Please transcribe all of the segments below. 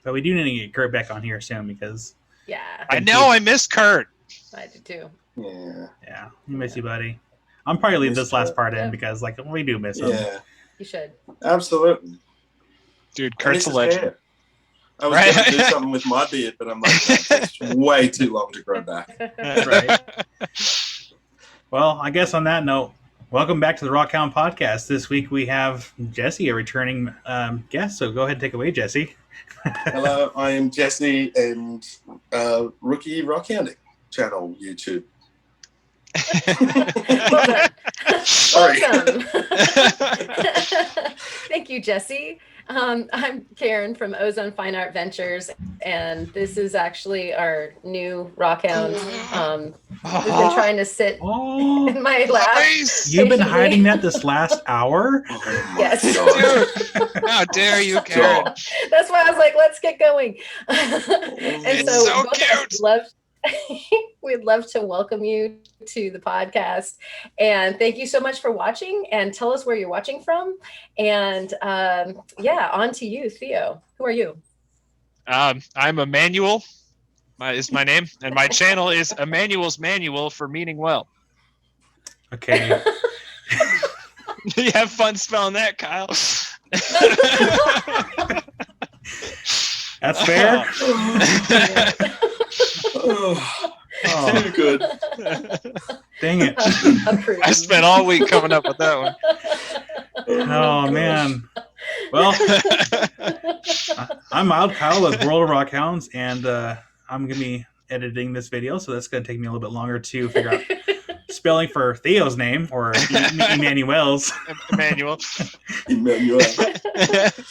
But we do need to get Kurt back on here soon because I know I miss Kurt. I do too. Yeah, we miss you, buddy. I'm probably leave this last part in because we do miss him. Yeah, you should. Absolutely, dude. Kurt's a legend. I was going to do something with my beard, but I'm like, that takes way too long to grow back. Right. Well, I guess on that note, welcome back to the Rockhound Podcast. This week we have Jesse, a returning guest. So go ahead and take away, Jesse. Hello, I am Jesse and Rookie Rockhounding channel YouTube. Sorry. Thank you, Jesse. I'm Karen from Ozone Fine Art Ventures, and this is actually our new Rockhound. We've been trying to sit in my lap. Nice. You've been hiding that this last hour? Yes. Dude, how dare you, Karen? That's why I was like, let's get going. And it's so cute. We'd love to welcome you to the podcast, and thank you so much for watching. And tell us where you're watching from. And on to you, Theo. Who are you? I'm Emmanuel. Is my name, and my channel is Emmanuel's Manual for Meaning Well. Okay. You have fun spelling that, Kyle. That's fair. Too good. Dang it. I spent all week coming up with that one. Oh, man. Well, I'm Mild Kyle with World of Rockhounds, and I'm going to be editing this video, so that's going to take me a little bit longer to figure out spelling for Theo's name, or Emmanuel's. Emmanuel. Emmanuel.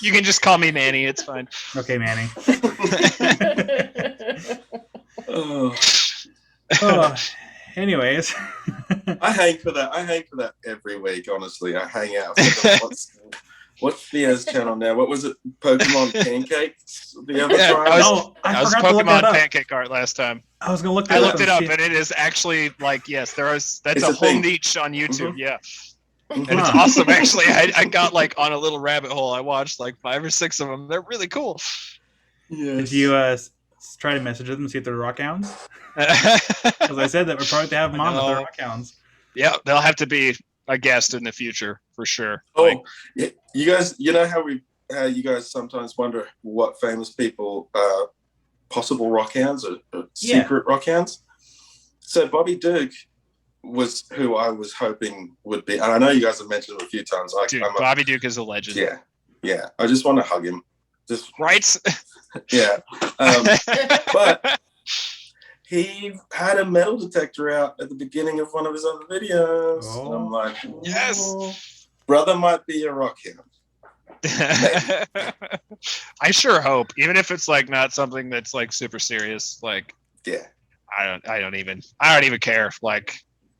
You can just call me Manny. It's fine. Okay, Manny. Anyways. I hang for that every week, honestly. I hang out for what's Theo's channel now? What was it? Pokemon Pancakes? The other time? I was Pokemon Pancake Art last time. I was gonna look I looked it up, and it is actually that's a whole thing. niche on YouTube, yeah. And it's awesome, actually. I got on a little rabbit hole. I watched 5 or 6 of them. They're really cool. Did Yes. you try to message them and see if they're Rockhounds? Because I said that we're probably to have them on with the Rockhounds. Yeah, they'll have to be a guest in the future for sure. Oh, yeah. You guys, you know how you guys sometimes wonder what famous people are possible Rockhounds or secret Rockhounds? So Bobby Duke was who I was hoping would be, and I know you guys have mentioned him a few times. Bobby Duke is a legend. Yeah. I just want to hug him. Just right. Yeah. But he had a metal detector out at the beginning of one of his other videos. Oh. And I'm like, yes, brother might be a Rockhound. I sure hope, even if it's not something that's super serious. Yeah. I don't even care.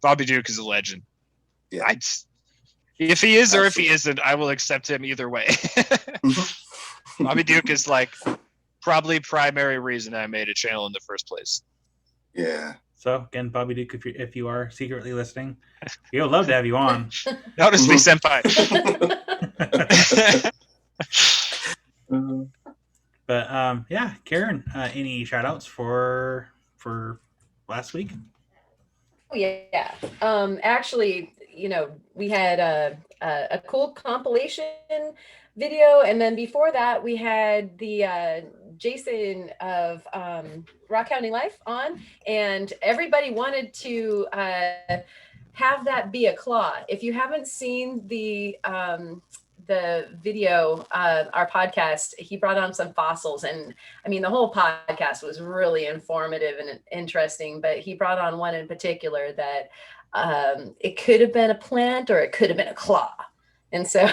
Bobby Duke is a legend. Yeah. If he is or if he isn't, I will accept him either way. Bobby Duke is probably primary reason I made a channel in the first place. Yeah. So again, Bobby Duke, if you are secretly listening, we would love to have you on. Notice me, senpai. But Karen, any shout outs for last week? Oh yeah. Actually, we had a cool compilation video, and then before that we had the Jason of Rockhounding Life on, and everybody wanted to have that be a claw. If you haven't seen the video, our podcast, he brought on some fossils, and I mean the whole podcast was really informative and interesting, but he brought on one in particular that it could have been a plant or it could have been a claw, and so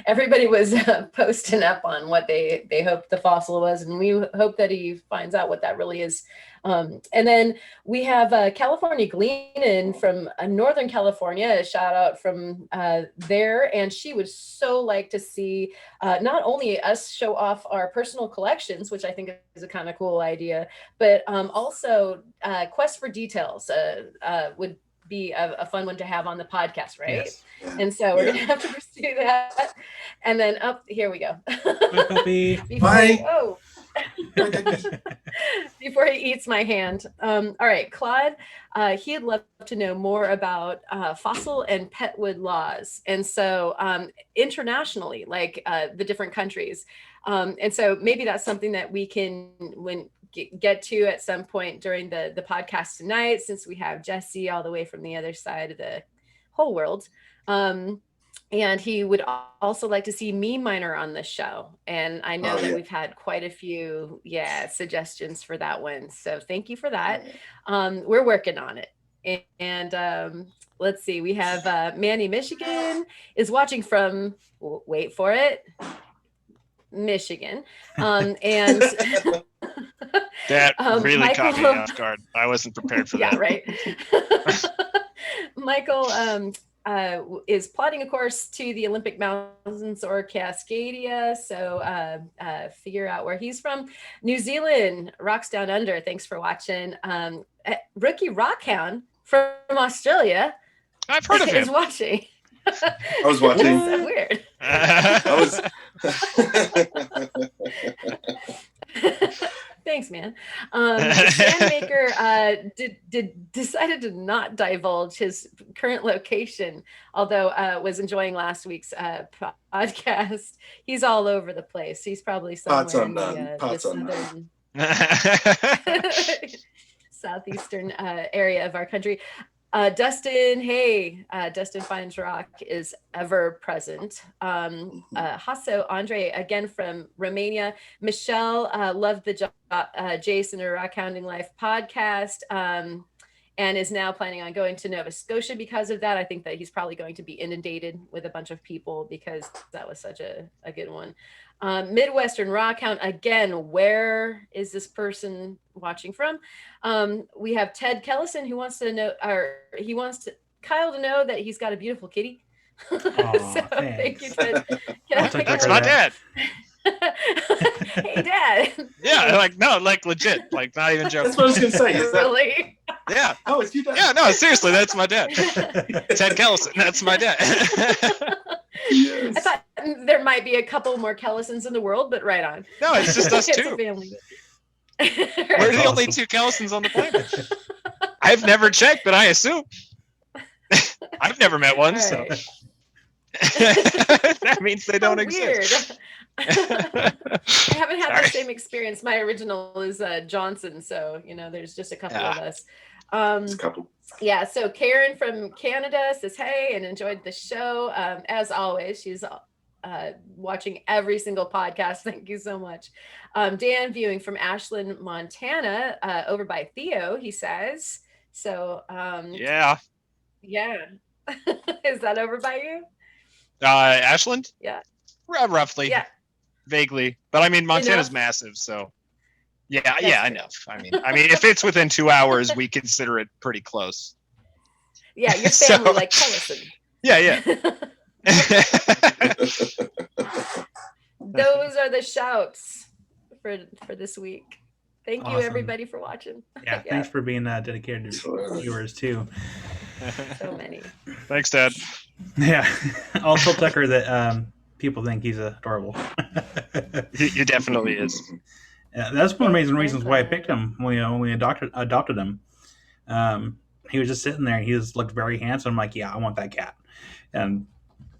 everybody was posting up on what they hoped the fossil was, and we hope that he finds out what that really is. And then we have California Gleanin from Northern California, a shout out from there. And she would so like to see not only us show off our personal collections, which I think is a kind of cool idea, but also Quest for Details would be a fun one to have on the podcast, right? Yes. And so we're going to have to pursue that. And then up here we go. Bye, puppy. Before before he eats my hand. All right, Claude, he'd love to know more about fossil and petwood laws. And so internationally, like the different countries. And so maybe that's something that we can get to at some point during the podcast tonight, since we have Jesse all the way from the other side of the whole world. And he would also like to see me Miner on the show. And I know that we've had quite a few, suggestions for that one. So thank you for that. We're working on it. And let's see, we have Manny, Michigan is watching from, wait for it, Michigan. And that really Michael, caught me off guard. I wasn't prepared for that. Yeah, right. Michael is plotting a course to the Olympic Mountains or Cascadia. So figure out where he's from. New Zealand, Rocks Down Under. Thanks for watching. Rookie Rockhound from Australia. I've heard of him. Is watching. I was watching. That's so weird. Thanks, man. Sandmaker decided to not divulge his current location, although was enjoying last week's podcast. He's all over the place. He's probably somewhere in the southeastern area of our country. Dustin, Dustin Finds Rock is ever present. Hasso Andre, again from Romania. Michelle loved the Jason or Rockhounding Life podcast and is now planning on going to Nova Scotia because of that. I think that he's probably going to be inundated with a bunch of people because that was such a good one. Midwestern Rockhound, again, where is this person watching from? We have Ted Kellison, who wants to know, or he wants Kyle to know that he's got a beautiful kitty. Thank you, Ted. That's my dad. Hey, Dad. Yeah, like legit, like not even joking. That's what I was gonna say. Is that... Really? Yeah. Oh, it's you, Dad. Yeah, no, seriously, that's my dad. Ted Kellison, that's my dad. Yes. I thought there might be a couple more Kellisons in the world, but right on. No, it's just us It's two. a family. We're the only two Kellisons on the planet. I've never checked, but I assume. I've never met one, so that means they don't exist. I haven't had the same experience. My original is Johnson, so there's just a couple of us. It's a couple. Yeah, so Karen from Canada says hey and enjoyed the show. As always, she's watching every single podcast. Thank you so much. Dan viewing from Ashland, Montana, over by Theo, he says. So yeah. Is that over by you? Ashland? Yeah. Roughly. Yeah. Vaguely. But I mean Montana's massive, so yeah, enough. I mean if it's within 2 hours, we consider it pretty close. Yeah, your family like Kellison. Yeah. Those are the shouts for this week. Thank you, everybody, for watching. Yeah, thanks for being dedicated to viewers too. So many. Thanks, Dad. Yeah, I'll tell Tucker that people think he's adorable. He definitely is. Yeah, that's one of the main reasons why I picked him when we adopted him. He was just sitting there and he just looked very handsome. I'm like, yeah, I want that cat. And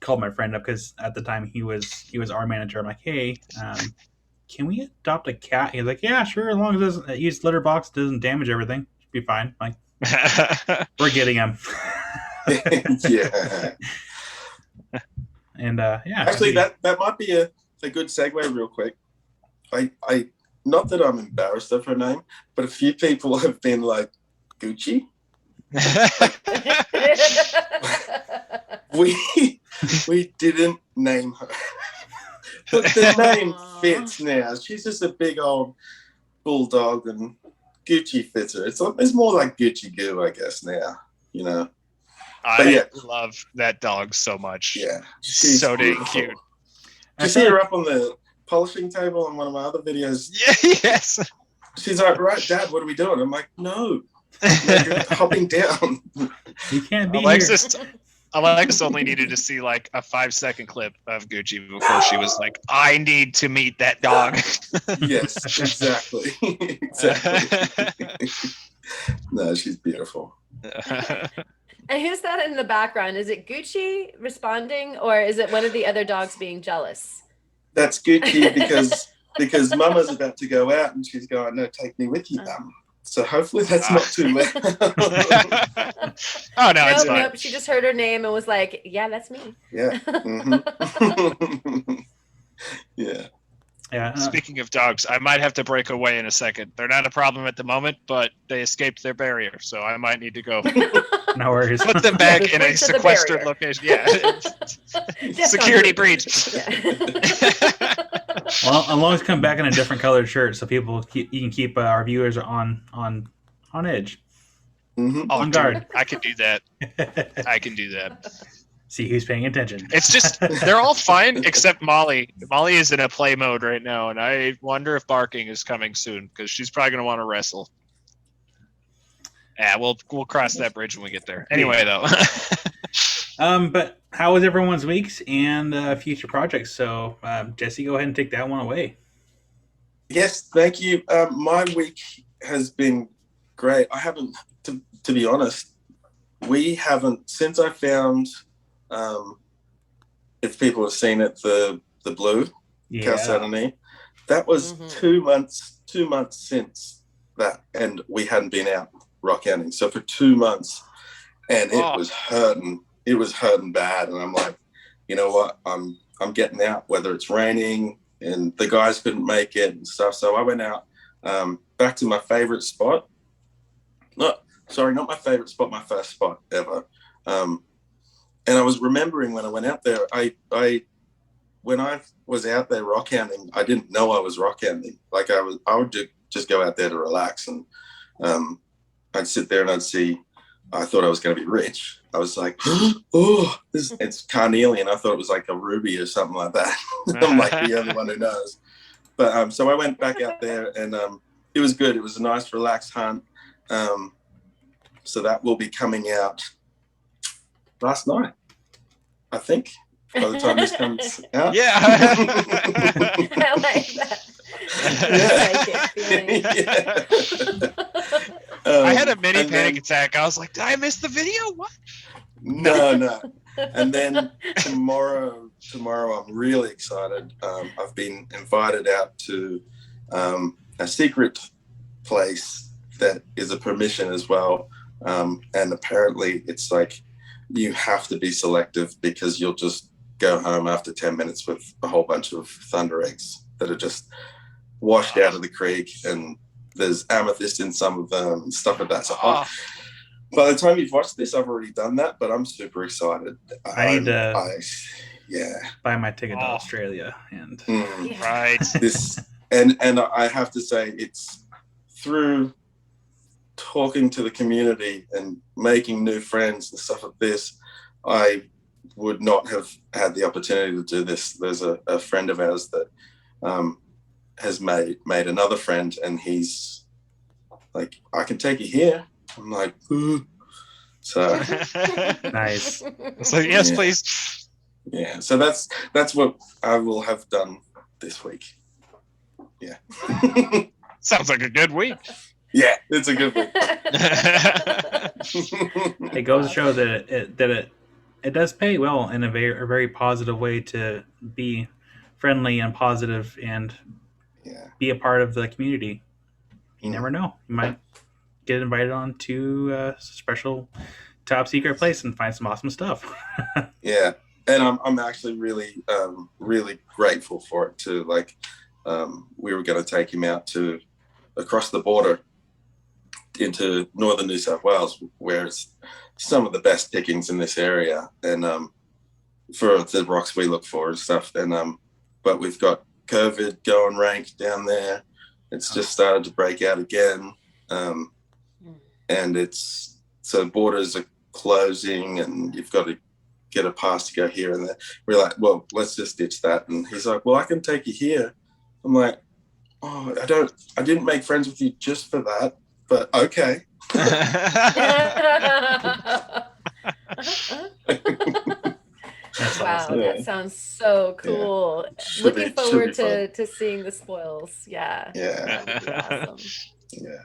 called my friend up because at the time he was our manager. I'm like, hey, can we adopt a cat? He's like, yeah, sure, as long as each litter box doesn't damage everything, should be fine. I'm like, we're getting him. Yeah. And actually, that might be a good segue real quick. I not that I'm embarrassed of her name, but a few people have been like, Gucci? we didn't name her. But the name fits now. She's just a big old bulldog and Gucci fits her. It's more like Gucci Goo, I guess, now, I love that dog so much. Yeah. She's so dang cute. Did you see her up on the polishing table on one of my other videos? Yeah, yes. She's like, right, Dad, what are we doing? I'm like, no. You're hopping down. You can't be Alexis, here. Alexis only needed to see like a 5-second clip of Gucci before she was like, I need to meet that dog. Yes, exactly. Exactly. No, she's beautiful. And who's that in the background? Is it Gucci responding, or is it one of the other dogs being jealous? That's Gucci because Mama's about to go out and she's going, no, take me with you, Mum. So hopefully that's not too loud. Oh no, it's fine. Nope. She just heard her name and was like, "Yeah, that's me." Yeah. Mm-hmm. Yeah. Yeah. Speaking of dogs, I might have to break away in a second. They're not a problem at the moment, but they escaped their barrier, so I might need to go No worries. put them back in a Into the sequestered barrier. location. Yeah. Security breach. Well, as long as you come back in a different colored shirt, so you can keep our viewers on edge. Mm-hmm. Oh, On guard. dude, I can do that. I can do that. See who's paying attention. It's just they're all fine except Molly. Molly is in a play mode right now, and I wonder if barking is coming soon because she's probably going to want to wrestle. Yeah, we'll cross that bridge when we get there. Anyway, though. But how was everyone's weeks and future projects? So, Jesse, go ahead and take that one away. Yes, thank you. My week has been great. I haven't, to be honest, we haven't, since I found, if people have seen it, the blue Chalcedony, that was 2 months since that, and we hadn't been out rockhounding. So for 2 months, and it was hurting. It was hurting bad, and I'm like, you know what? I'm getting out, whether it's raining, and the guys couldn't make it and stuff. So I went out back to my favorite spot. Not my favorite spot, my first spot ever. And I was remembering when I went out there, when I was out there rockhounding, I didn't know I was rockhounding. Like I would just go out there to relax, and I'd sit there and I'd see. I thought I was going to be rich. I was like, oh, it's carnelian. I thought it was like a ruby or something like that. I'm like the only one who knows. But so I went back out there, and it was good. It was a nice, relaxed hunt. So that will be coming out last night, I think, by the time this comes out. Yeah. I like that. I had a mini panic attack. I was like, did I miss the video? What? No. And then tomorrow I'm really excited. I've been invited out to a secret place that is a permission as well. And apparently it's like you have to be selective because you'll just go home after 10 minutes with a whole bunch of thunder eggs that are just washed out of the creek, and there's amethyst in some of them and stuff like that. So by the time you've watched this, I've already done that, but I'm super excited. I need to buy my ticket to Australia, and right. This and I have to say, it's through talking to the community and making new friends and stuff like this, I would not have had the opportunity to do this. There's a friend of ours that has made another friend, and he's like, I can take you here. I'm like, ooh. So nice. So yes, please. Yeah. So that's what I will have done this week. Yeah. Sounds like a good week. Yeah, it's a good week. It goes to show that it does pay well in a very positive way to be friendly and positive and be a part of the community. You never know. You might get invited on to a special top secret place and find some awesome stuff. Yeah. And I'm actually really, really grateful for it too. Like, we were going to take him out to across the border into northern New South Wales, where it's some of the best pickings in this area, and for the rocks we look for and stuff. And but we've got COVID going rank down there. It's just started to break out again, and so borders are closing, and you've got to get a pass to go here and there. We're like, well, let's just ditch that. And he's like, well, I can take you here. I'm like, oh, I didn't make friends with you just for that, but okay. That's Wow, awesome. that sounds so cool. Looking forward to seeing the spoils. Yeah. Yeah. That would be awesome. Yeah.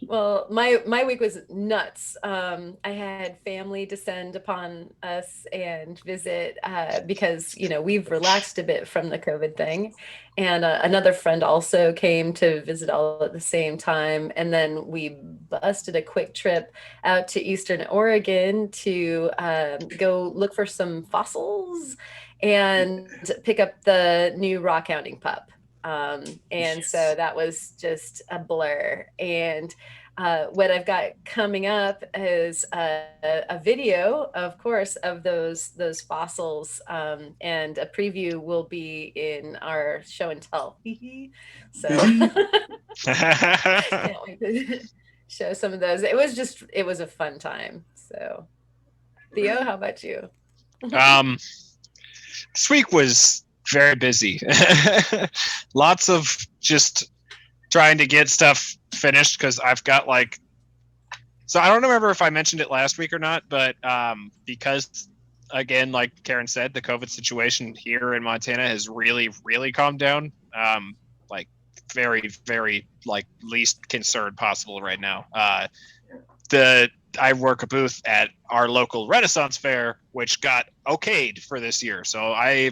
Well, my week was nuts. I had family descend upon us and visit because we've relaxed a bit from the COVID thing, and another friend also came to visit all at the same time, and then we busted a quick trip out to Eastern Oregon to go look for some fossils and pick up the new rockhounding pup. And so that was just a blur. And what I've got coming up is a video, of course, of those fossils, and a preview will be in our show and tell. So can't wait to show some of those. It was a fun time. So Theo, how about you? This week was very busy. Lots of just trying to get stuff finished because I've got so I don't remember if I mentioned it last week or not, but because again, like Karen said, the COVID situation here in Montana has really, really calmed down. Very, very least concern possible right now. I work a booth at our local Renaissance Fair, which got okayed for this year. So I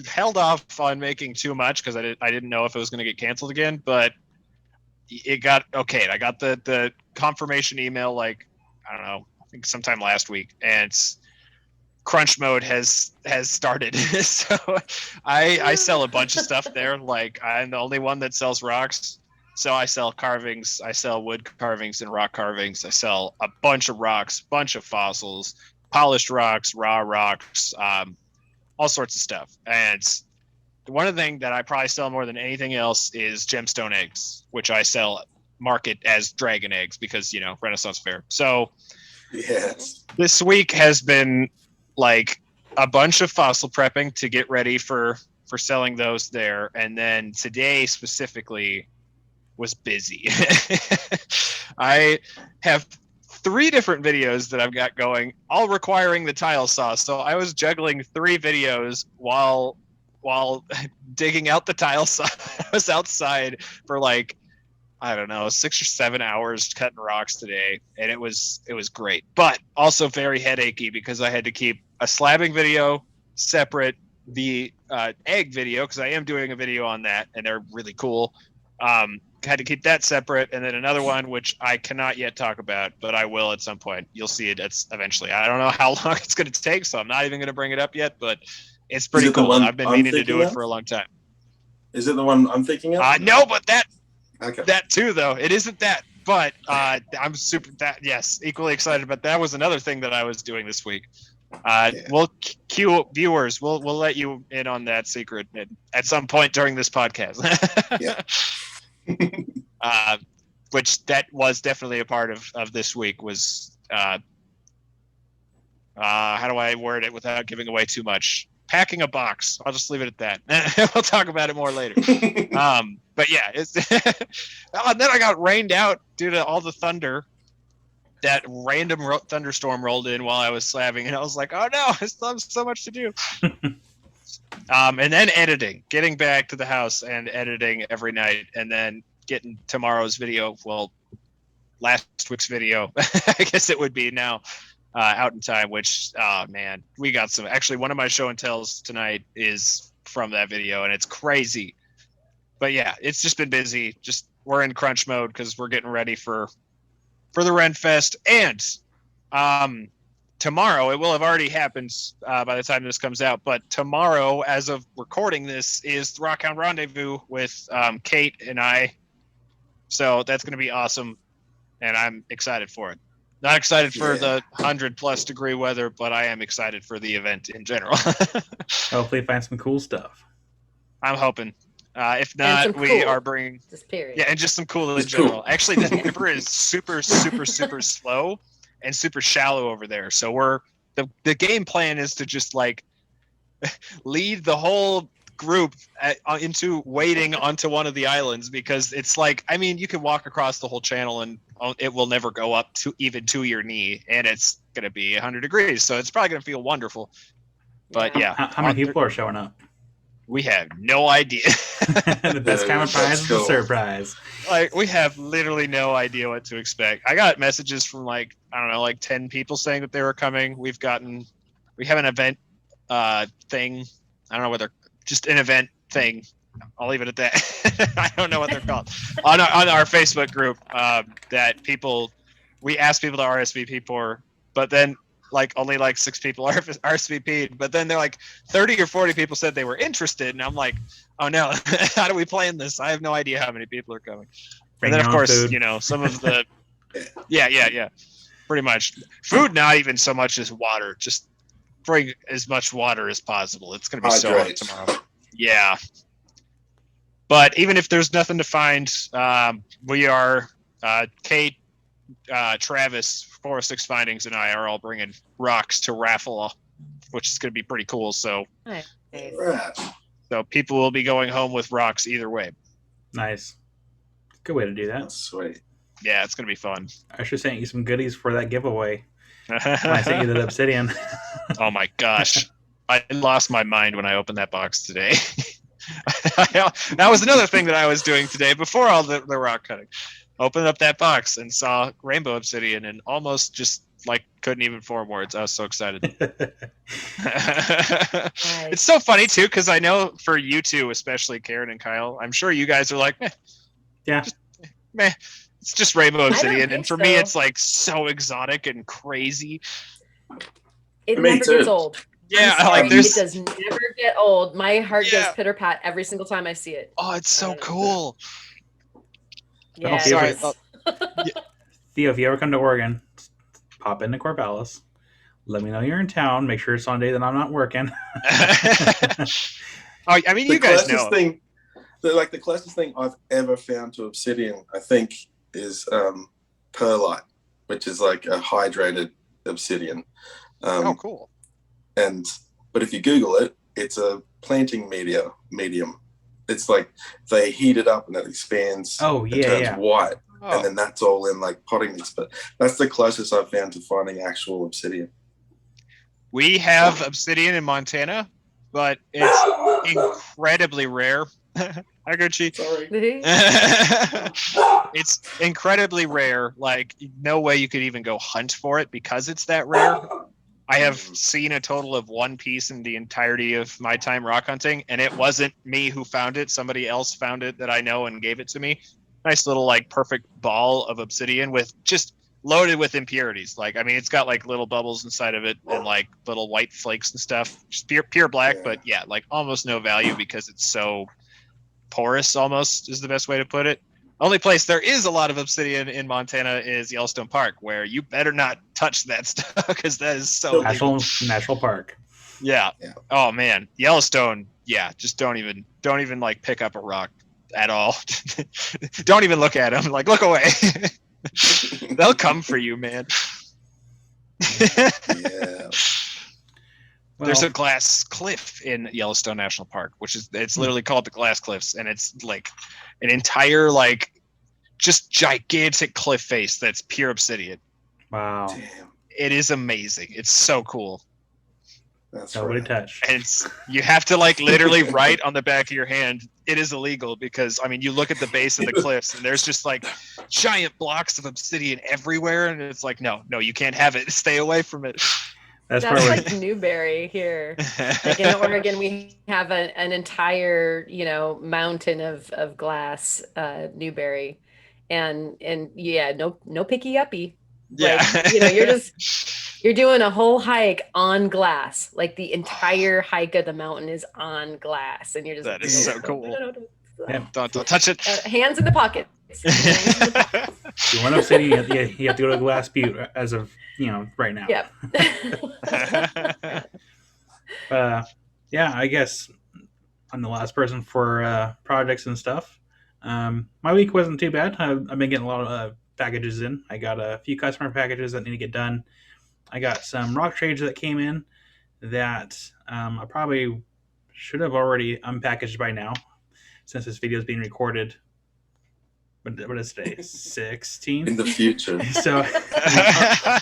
held off on making too much because I didn't know if it was going to get canceled again, but it got okayed. I got the confirmation email I don't know, I think sometime last week, and crunch mode has started. So I sell a bunch of stuff there. I'm the only one that sells rocks. So I sell carvings, I sell wood carvings and rock carvings. I sell a bunch of rocks, bunch of fossils, polished rocks, raw rocks, all sorts of stuff. And one of the things that I probably sell more than anything else is gemstone eggs, which I market as dragon eggs because, Renaissance Fair. So yes, this week has been a bunch of fossil prepping to get ready for selling those there. And then today specifically was busy. I have 3 different videos that I've got going, all requiring the tile saw. So I was juggling 3 videos while digging out the tile saw. I was outside for I don't know, 6 or 7 hours cutting rocks today, and it was great, but also very headachy because I had to keep a slabbing video separate, the egg video, because I am doing a video on that, and they're really cool. Had to keep that separate, and then another one which I cannot yet talk about, but I will at some point. You'll see it eventually. I don't know how long it's going to take, so I'm not even going to bring it up yet, but it's pretty cool. I've been meaning to do it for a long time. Is it the one I'm thinking of? No, but okay. That too, though. It isn't that, but I'm equally excited. But that was another thing that I was doing this week. We'll cue viewers. We'll let you in on that secret at some point during this podcast. Yeah. Which that was definitely a part of this week was how do I word it without giving away too much? Packing a box. I'll just leave it at that. We'll talk about it more later. But yeah, it's and then I got rained out due to all the thunder. That random thunderstorm rolled in while I was slabbing, and I was like, "Oh no, I still have so much to do." And then editing, getting back to the house and editing every night, and then getting tomorrow's video. Well, last week's video, I guess it would be now, out in time. Which, oh man, we got some. Actually, one of my show and tells tonight is from that video, and it's crazy. But yeah, it's just been busy. Just we're in crunch mode because we're getting ready for the Ren Fest, and tomorrow, it will have already happened by the time this comes out, but tomorrow, as of recording this, is the Rockhound Rendezvous with Kate and I. So that's going to be awesome, and I'm excited for it. Not excited for the 100+ degree weather, but I am excited for the event in general. Hopefully find some cool stuff. I'm hoping. If not, we are bringing... Just period. Yeah, and just some cool in general. Cool. Actually, the river is super, super, super slow and super shallow over there. So the game plan is to just lead the whole group into wading onto one of the islands, because it's like, I mean, you can walk across the whole channel and it will never go up to even to your knee, and it's going to be 100 degrees. So it's probably going to feel wonderful. But yeah. How many people are showing up? We have no idea. The best kind of prize is a surprise. Like, we have literally no idea what to expect. I got messages from like, I don't know, like 10 people saying that they were coming. We have an event thing. I don't know whether just an event thing. I'll leave it at that. I don't know what they're called. On our Facebook group, that we asked people to RSVP for, but then like only like 6 people RSVP'd, but then they're like 30 or 40 people said they were interested, and I'm like, oh no, how do we plan this? I have no idea how many people are coming. And then of course, food. Some of the yeah, pretty much food. Not even so much as water. Just bring as much water as possible. It's going to be so hot tomorrow. Yeah. But even if there's nothing to find, we are Kate, Travis, 406 Findings, and I are all bringing rocks to raffle, which is going to be pretty cool. So, Nice. So people will be going home with rocks either way. Nice. Good way to do that. That's sweet. Yeah, it's going to be fun. I should sent you some goodies for that giveaway. I sent you the Obsidian. Oh my gosh. I lost my mind when I opened that box today. That was another thing that I was doing today before all the rock cutting. Opened up that box and saw rainbow obsidian and almost just like couldn't even form words. I was so excited. It's so funny too, because I know for you two, especially Karen and Kyle, I'm sure you guys are like, meh. It's just rainbow obsidian, and for me, it's like so exotic and crazy. It never gets old. Yeah, it does never get old. My heart goes pitter pat every single time I see it. Oh, it's so cool. Yeah. Theo, if you ever come to Oregon, pop into Corvallis. Let me know you're in town. Make sure it's on a day that I'm not working. Oh, I mean, you guys know. The closest thing I've ever found to obsidian, I think, is perlite, which is like a hydrated obsidian. Oh, cool. But if you Google it, it's a planting medium. It's like they heat it up and it expands. Oh, yeah, it turns white, and then that's all in like potting mix. But that's the closest I've found to finding actual obsidian. We have obsidian in Montana, but it's incredibly rare. Agate. Sorry. It's incredibly rare. Like, no way you could even go hunt for it because it's that rare. I have seen a total of one piece in the entirety of my time rock hunting, and it wasn't me who found it. Somebody else found it that I know and gave it to me. Nice little, like, perfect ball of obsidian with just loaded with impurities. Like, I mean, it's got like little bubbles inside of it and like little white flakes and stuff. Just pure black, but yeah, like almost no value because it's so porous, almost is the best way to put it. Only place there is a lot of obsidian in Montana is Yellowstone Park, where you better not touch that stuff because that is so national park. Yeah. Oh man, Yellowstone. Yeah, just don't even like pick up a rock at all. Don't even look at them. Like, look away. They'll come for you, man. Yeah. There's a glass cliff in Yellowstone National Park, it's literally called the Glass Cliffs, and it's like an entire like just gigantic cliff face that's pure obsidian. Wow. Damn. It is amazing. It's so cool. That's nobody right. touch. And you have to like literally write on the back of your hand, it is illegal, because I mean, you look at the base of the cliffs and there's just like giant blocks of obsidian everywhere, and it's like, no, you can't have it. Stay away from it. That's like Newberry here. Like in Oregon, we have an entire, mountain of glass, Newberry, and yeah, no picky uppy. Yeah. Like, you're doing a whole hike on glass. Like the entire hike of the mountain is on glass, and you're just that is so cool. Yeah. Don't touch it. Hands in the pockets. If you want obsidian, you have to go to Glass Butte as of right now. Yep. Yeah, I guess I'm the last person for projects and stuff. My week wasn't too bad. I've been getting a lot of packages in. I got a few customer packages that need to get done. I got some rock trades that came in that I probably should have already unpackaged by now, since this video is being recorded. What is today? 16th? In the future. So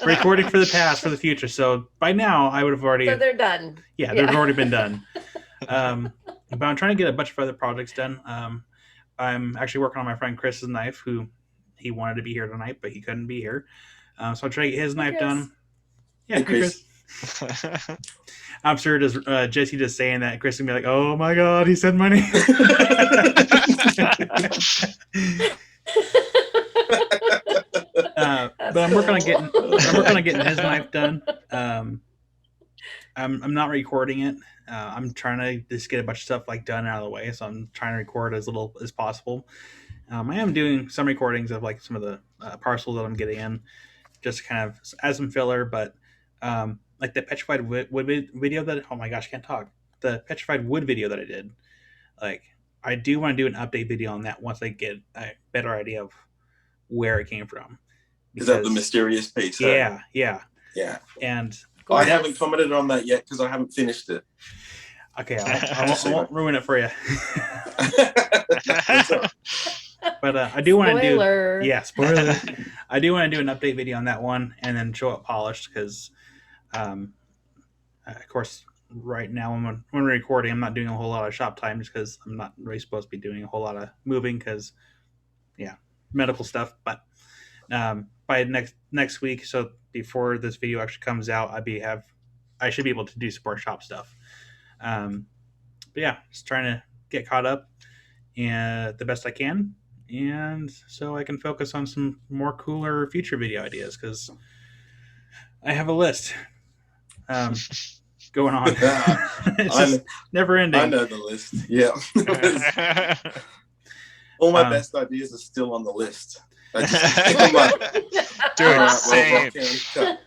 recording for the past, for the future. So by now I would have already. So they're done. Yeah, they've already been done. But I'm trying to get a bunch of other projects done. I'm actually working on my friend Chris's knife, who he wanted to be here tonight, but he couldn't be here. So I'm trying to get his knife done. Yeah, Hey, Chris. I'm sure Jesse just saying that Chris can be like, "Oh my God, he said my name." But I'm working on getting his knife done. I'm not recording it. I'm trying to just get a bunch of stuff like done out of the way, so I'm trying to record as little as possible. I am doing some recordings of like some of the parcels that I'm getting in, just kind of as some filler. But like the petrified wood video that, oh my gosh, I can't talk. The petrified wood video that I did, like I do want to do an update video on that once I get a better idea of where it came from. Is that the mysterious piece? Yeah. And I haven't commented on that yet because I haven't finished it. Okay, I won't ruin it for you. But I do want to do. Yeah, spoiler. I do want to do an update video on that one and then show it polished because, of course, right now when we're recording, I'm not doing a whole lot of shop time just because I'm not really supposed to be doing a whole lot of moving because, yeah, medical stuff. But by next week, so before this video actually comes out, I should be able to do some more shop stuff. But yeah, just trying to get caught up and the best I can, and so I can focus on some more cooler future video ideas because I have a list going on. It's just never ending. I know the list. Yeah. All my best ideas are still on the list. I just Dude,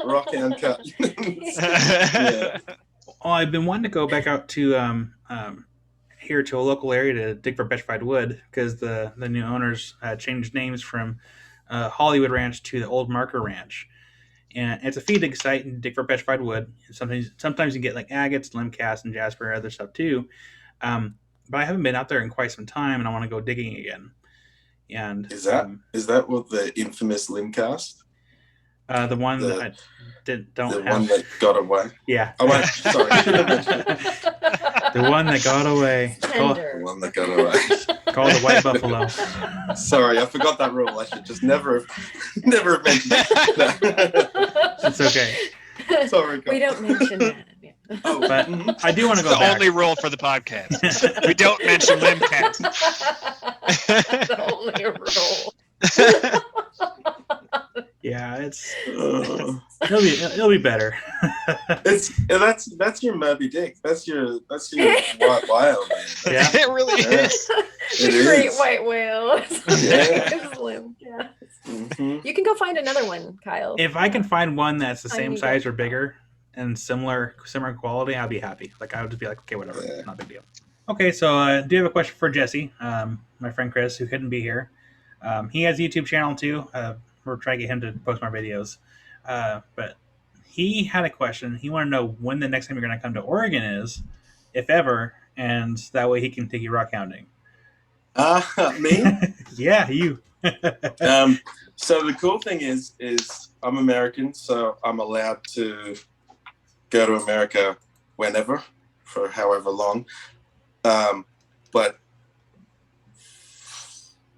Rockhound cut. Yeah. Well, I've been wanting to go back out to here to a local area to dig for petrified wood because the new owners changed names from Hollywood Ranch to the Old Marker Ranch, and it's a feed dig site and dig for petrified wood. Sometimes you get like agates, limcast, and Jasper, and other stuff too. But I haven't been out there in quite some time, and I want to go digging again. And is that what the infamous limcast? The one that I don't have. The one that got away. Yeah. Oh, wait, sorry. The one that got away. The one that got away. Called the White Buffalo. Sorry, I forgot that rule. I should just never have mentioned it. It's okay. Sorry, we don't mention that. Yeah. Oh, but I do want to go back. The only rule for the podcast. We don't mention limcast. The only rule. Yeah, it'll be better. That's your Moby Dick. That's your white whale, man. Yeah, it really is. Great white whale. Yeah. Mm-hmm. You can go find another one, Kyle. If I can find one that's the same size or bigger and similar quality, I'll be happy. Like I would just be like, okay, whatever, not a big deal. Okay, so I do have a question for Jesse, my friend Chris, who couldn't be here. He has a YouTube channel too. We're trying to get him to post more videos. But he had a question. He wanted to know when the next time you're going to come to Oregon is, if ever, and that way he can take you rockhounding. Me? Yeah, you. So the cool thing is I'm American, so I'm allowed to go to America whenever, for however long. But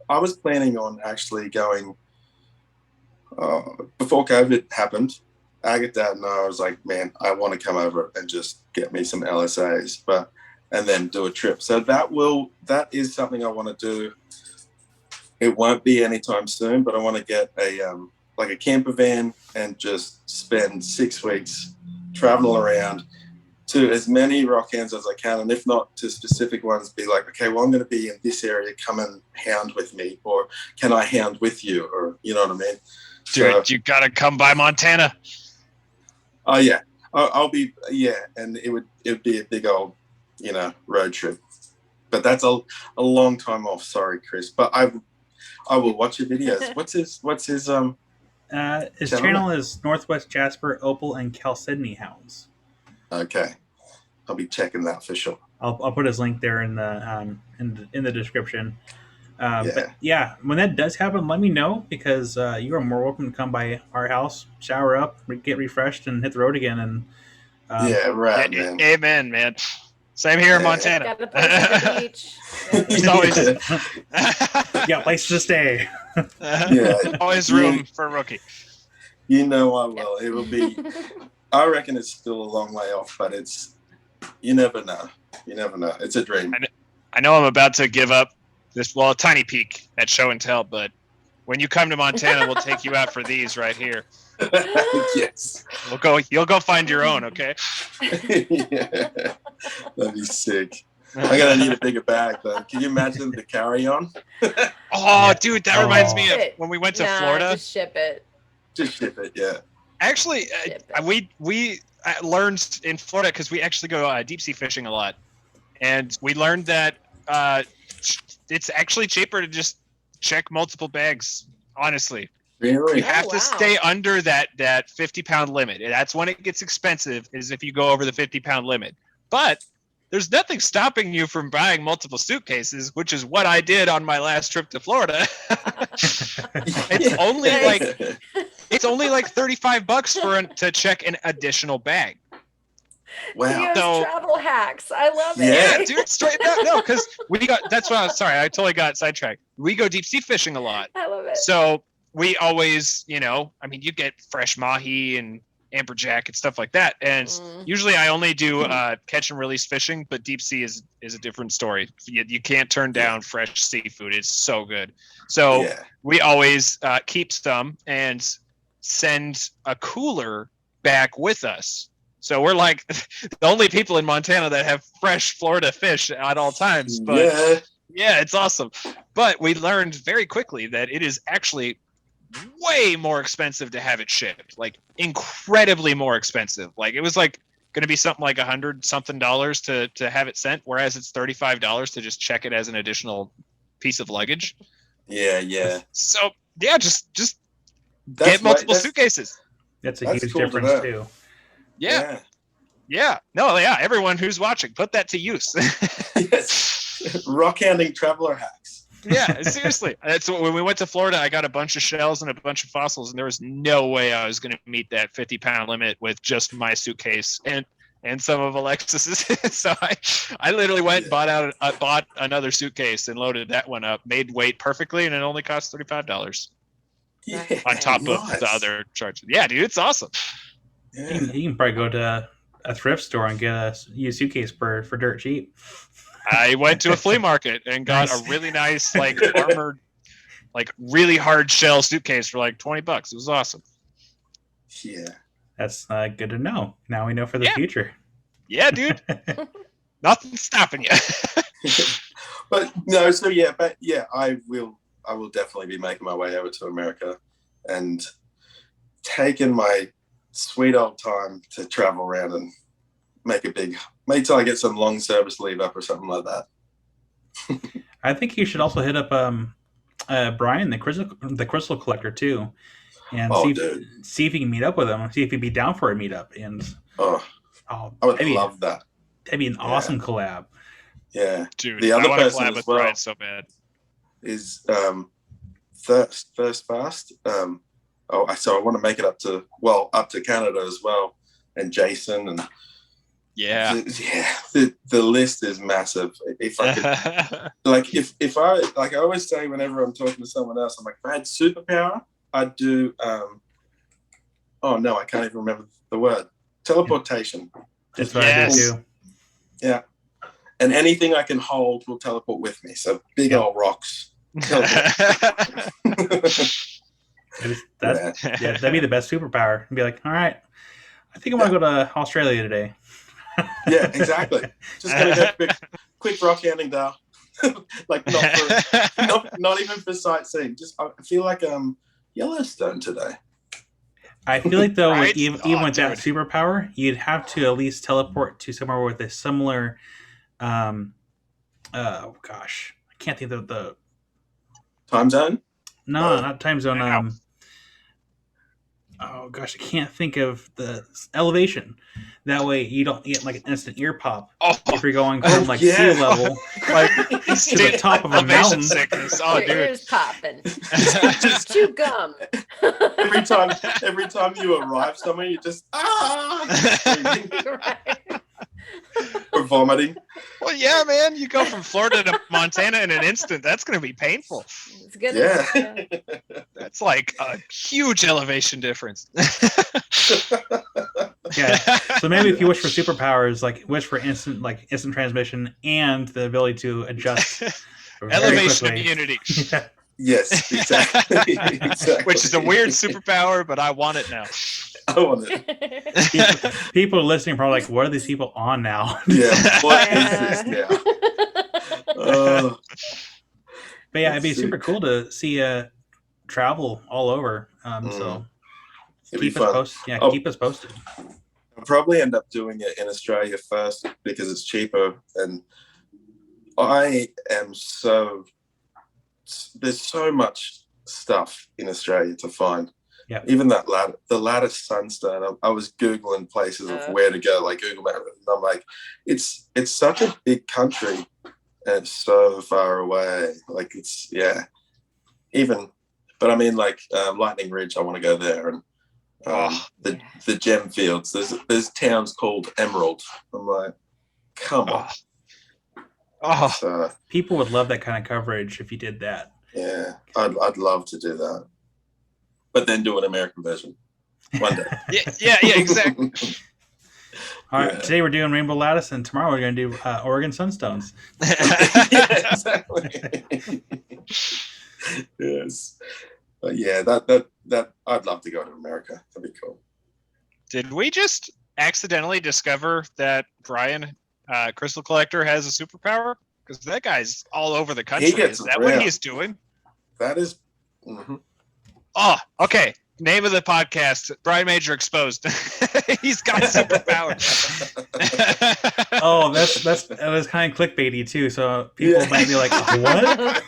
I was planning on actually going before COVID happened. Agate and I was like, man, I want to come over and just get me some LSAs, and then do a trip. So that is something I want to do. It won't be anytime soon, but I want to get a camper van and just spend 6 weeks traveling around to as many rockhounds as I can, and if not to specific ones, be like, okay, well, I'm going to be in this area, come and hound with me, or can I hound with you, or you know what I mean? Dude, you got to come by Montana. Oh yeah, I'll be, and it would be a big old, road trip, but that's a long time off. Sorry, Chris, but I will watch your videos. What's his channel is Northwest Jasper, Opal, and Kellison Hounds. Okay, I'll be checking that for sure. I'll put his link there in the description. Yeah. But yeah, when that does happen, let me know, because you are more welcome to come by our house, shower up, get refreshed, and hit the road again. And Yeah, right, man. Amen, man. Same here in Yeah. Montana. Got a place at the beach. There's always yeah, place to stay. Yeah. always room for a rookie. You know I will. It will be. I reckon it's still a long way off, but it's. You never know. You never know. It's a dream. I know I'm about to give up a tiny peek at show and tell, but when you come to Montana, we'll take you out for these right here. Yes. You'll go find your own, okay? Yeah. That'd be sick. I'm gonna need a bigger bag though. Can you imagine the carry-on? Oh, dude, that reminds me of Ship it. when we went to Nah, Florida. Just ship it. Just ship it, yeah. Actually, Ship it. we learned in Florida, because we actually go deep sea fishing a lot, and we learned that it's actually cheaper to just check multiple bags. Honestly, Really? you have wow. to stay under that 50-pound limit. And that's when it gets expensive, is if you go over the 50-pound limit. But there's nothing stopping you from buying multiple suitcases, which is what I did on my last trip to Florida. It's only like $35 to check an additional bag. Wow. Theo's So- travel hacks. I love Yeah, it. Dude, straight up. No, because that's why sorry, I totally got sidetracked. We go deep sea fishing a lot. I love it. So we always, you get fresh mahi and amberjack and stuff like that. And usually I only do catch and release fishing, but deep sea is a different story. You can't turn down fresh seafood. It's so good. So Yeah. we always keep some and send a cooler back with us. So we're like the only people in Montana that have fresh Florida fish at all times. But yeah, it's awesome. But we learned very quickly that it is actually way more expensive to have it shipped, like incredibly more expensive. Like it was like going to be something like $100-something to have it sent, whereas it's $35 to just check it as an additional piece of luggage. Yeah. So yeah, just get multiple suitcases. That's a That's huge cool to difference know. too. Yeah. No, yeah. Everyone who's watching, put that to use. Yes. Rockhounding traveler hacks. Yeah, seriously. That's when we went to Florida. I got a bunch of shells and a bunch of fossils, and there was no way I was going to meet that 50-pound limit with just my suitcase and some of Alexis's. So I literally went and bought another suitcase and loaded that one up, made weight perfectly, and it only cost $35 Yeah. on top of the other charges. Yeah, dude, it's awesome. Yeah. You can probably go to a thrift store and get a used suitcase for dirt cheap. I went to a flea market and got Nice. a really nice, like armored, like really hard shell suitcase for like $20. It was awesome. Yeah. That's good to know. Now we know for the Yeah. future. Yeah, dude. Nothing's stopping you. But no, so yeah, I will definitely be making my way over to America and taking my sweet old time to travel around and maybe till I get some long service leave up or something like that. I think you should also hit up Brian, the crystal collector too, and see if you can meet up with him. See if he'd be down for a meetup. And I would love that. That'd be an awesome collab. Yeah, dude. The other I want to person collab as with well Brian so bad. is Thirst Fast. So I want to make it up to Canada as well, and Jason and the list is massive. If I could, if I always say whenever I'm talking to someone else, I'm like, if I had superpower, I'd do oh no, I can't even remember the word. Teleportation. That's what I do too. Yeah. And anything I can hold will teleport with me. So big old rocks. That'd be the best superpower. Be like, all right, I think I want to go to Australia today. Yeah, exactly. Just gonna go quick rock handing down. Like not even for sightseeing. Just I feel like Yellowstone today. I feel like though, Right? even with that superpower, you'd have to at least teleport to somewhere with a similar. Oh gosh, I can't think of the Time zone. No, not time zone. oh gosh, I can't think of the elevation. That way you don't get like an instant ear pop Oh, if you're going from like yeah. sea level like to the top of a elevation mountain. sickness. Oh, Your dude. ears popping. Just chew gum. every time you arrive somewhere, you just Right. or vomiting. Well, yeah, man. You go from Florida to Montana in an instant. That's going to be painful. It's good. Yeah. That's like a huge elevation difference. Yeah. So maybe if you wish for superpowers, like wish for instant transmission and the ability to adjust very Elevation quickly. immunity, Yeah. Yes, exactly. Exactly. which is a weird superpower, but I want it now. I want it. People listening are probably like, what are these people on now? Yeah. What is Yeah. this now? But yeah, it'd be That's super sick. cool to see travel all over. So It'd be keep us fun. posted. Yeah, Oh. keep us posted. I'll probably end up doing it in Australia first because it's cheaper, and I am there's so much stuff in Australia to find. Yeah. Even the lattice sunstone. I was Googling places of where to go, like Google Maps, and I'm like, it's such a big country and it's so far away. Like it's but I mean like Lightning Ridge, I want to go there, and the gem fields. There's towns called Emerald. I'm like, come on. So, People would love that kind of coverage if you did that. yeah, I'd love to do that, but then do an American version one day. Yeah, exactly. All right, Yeah. today we're doing Rainbow Lattice, and tomorrow we're going to do Oregon Sunstones. Yeah, exactly. Yes, but yeah, that I'd love to go to America. That'd be cool. Did we just accidentally discover that Brian, Crystal Collector, has a superpower? Because that guy's all over the country. gets Is that what around. he's doing? That is. Mhm. Oh, okay. Name of the podcast: Brian Major Exposed. He's got superpowers. Oh, that was kind of clickbaity too. So people Yeah. might be like, "What?"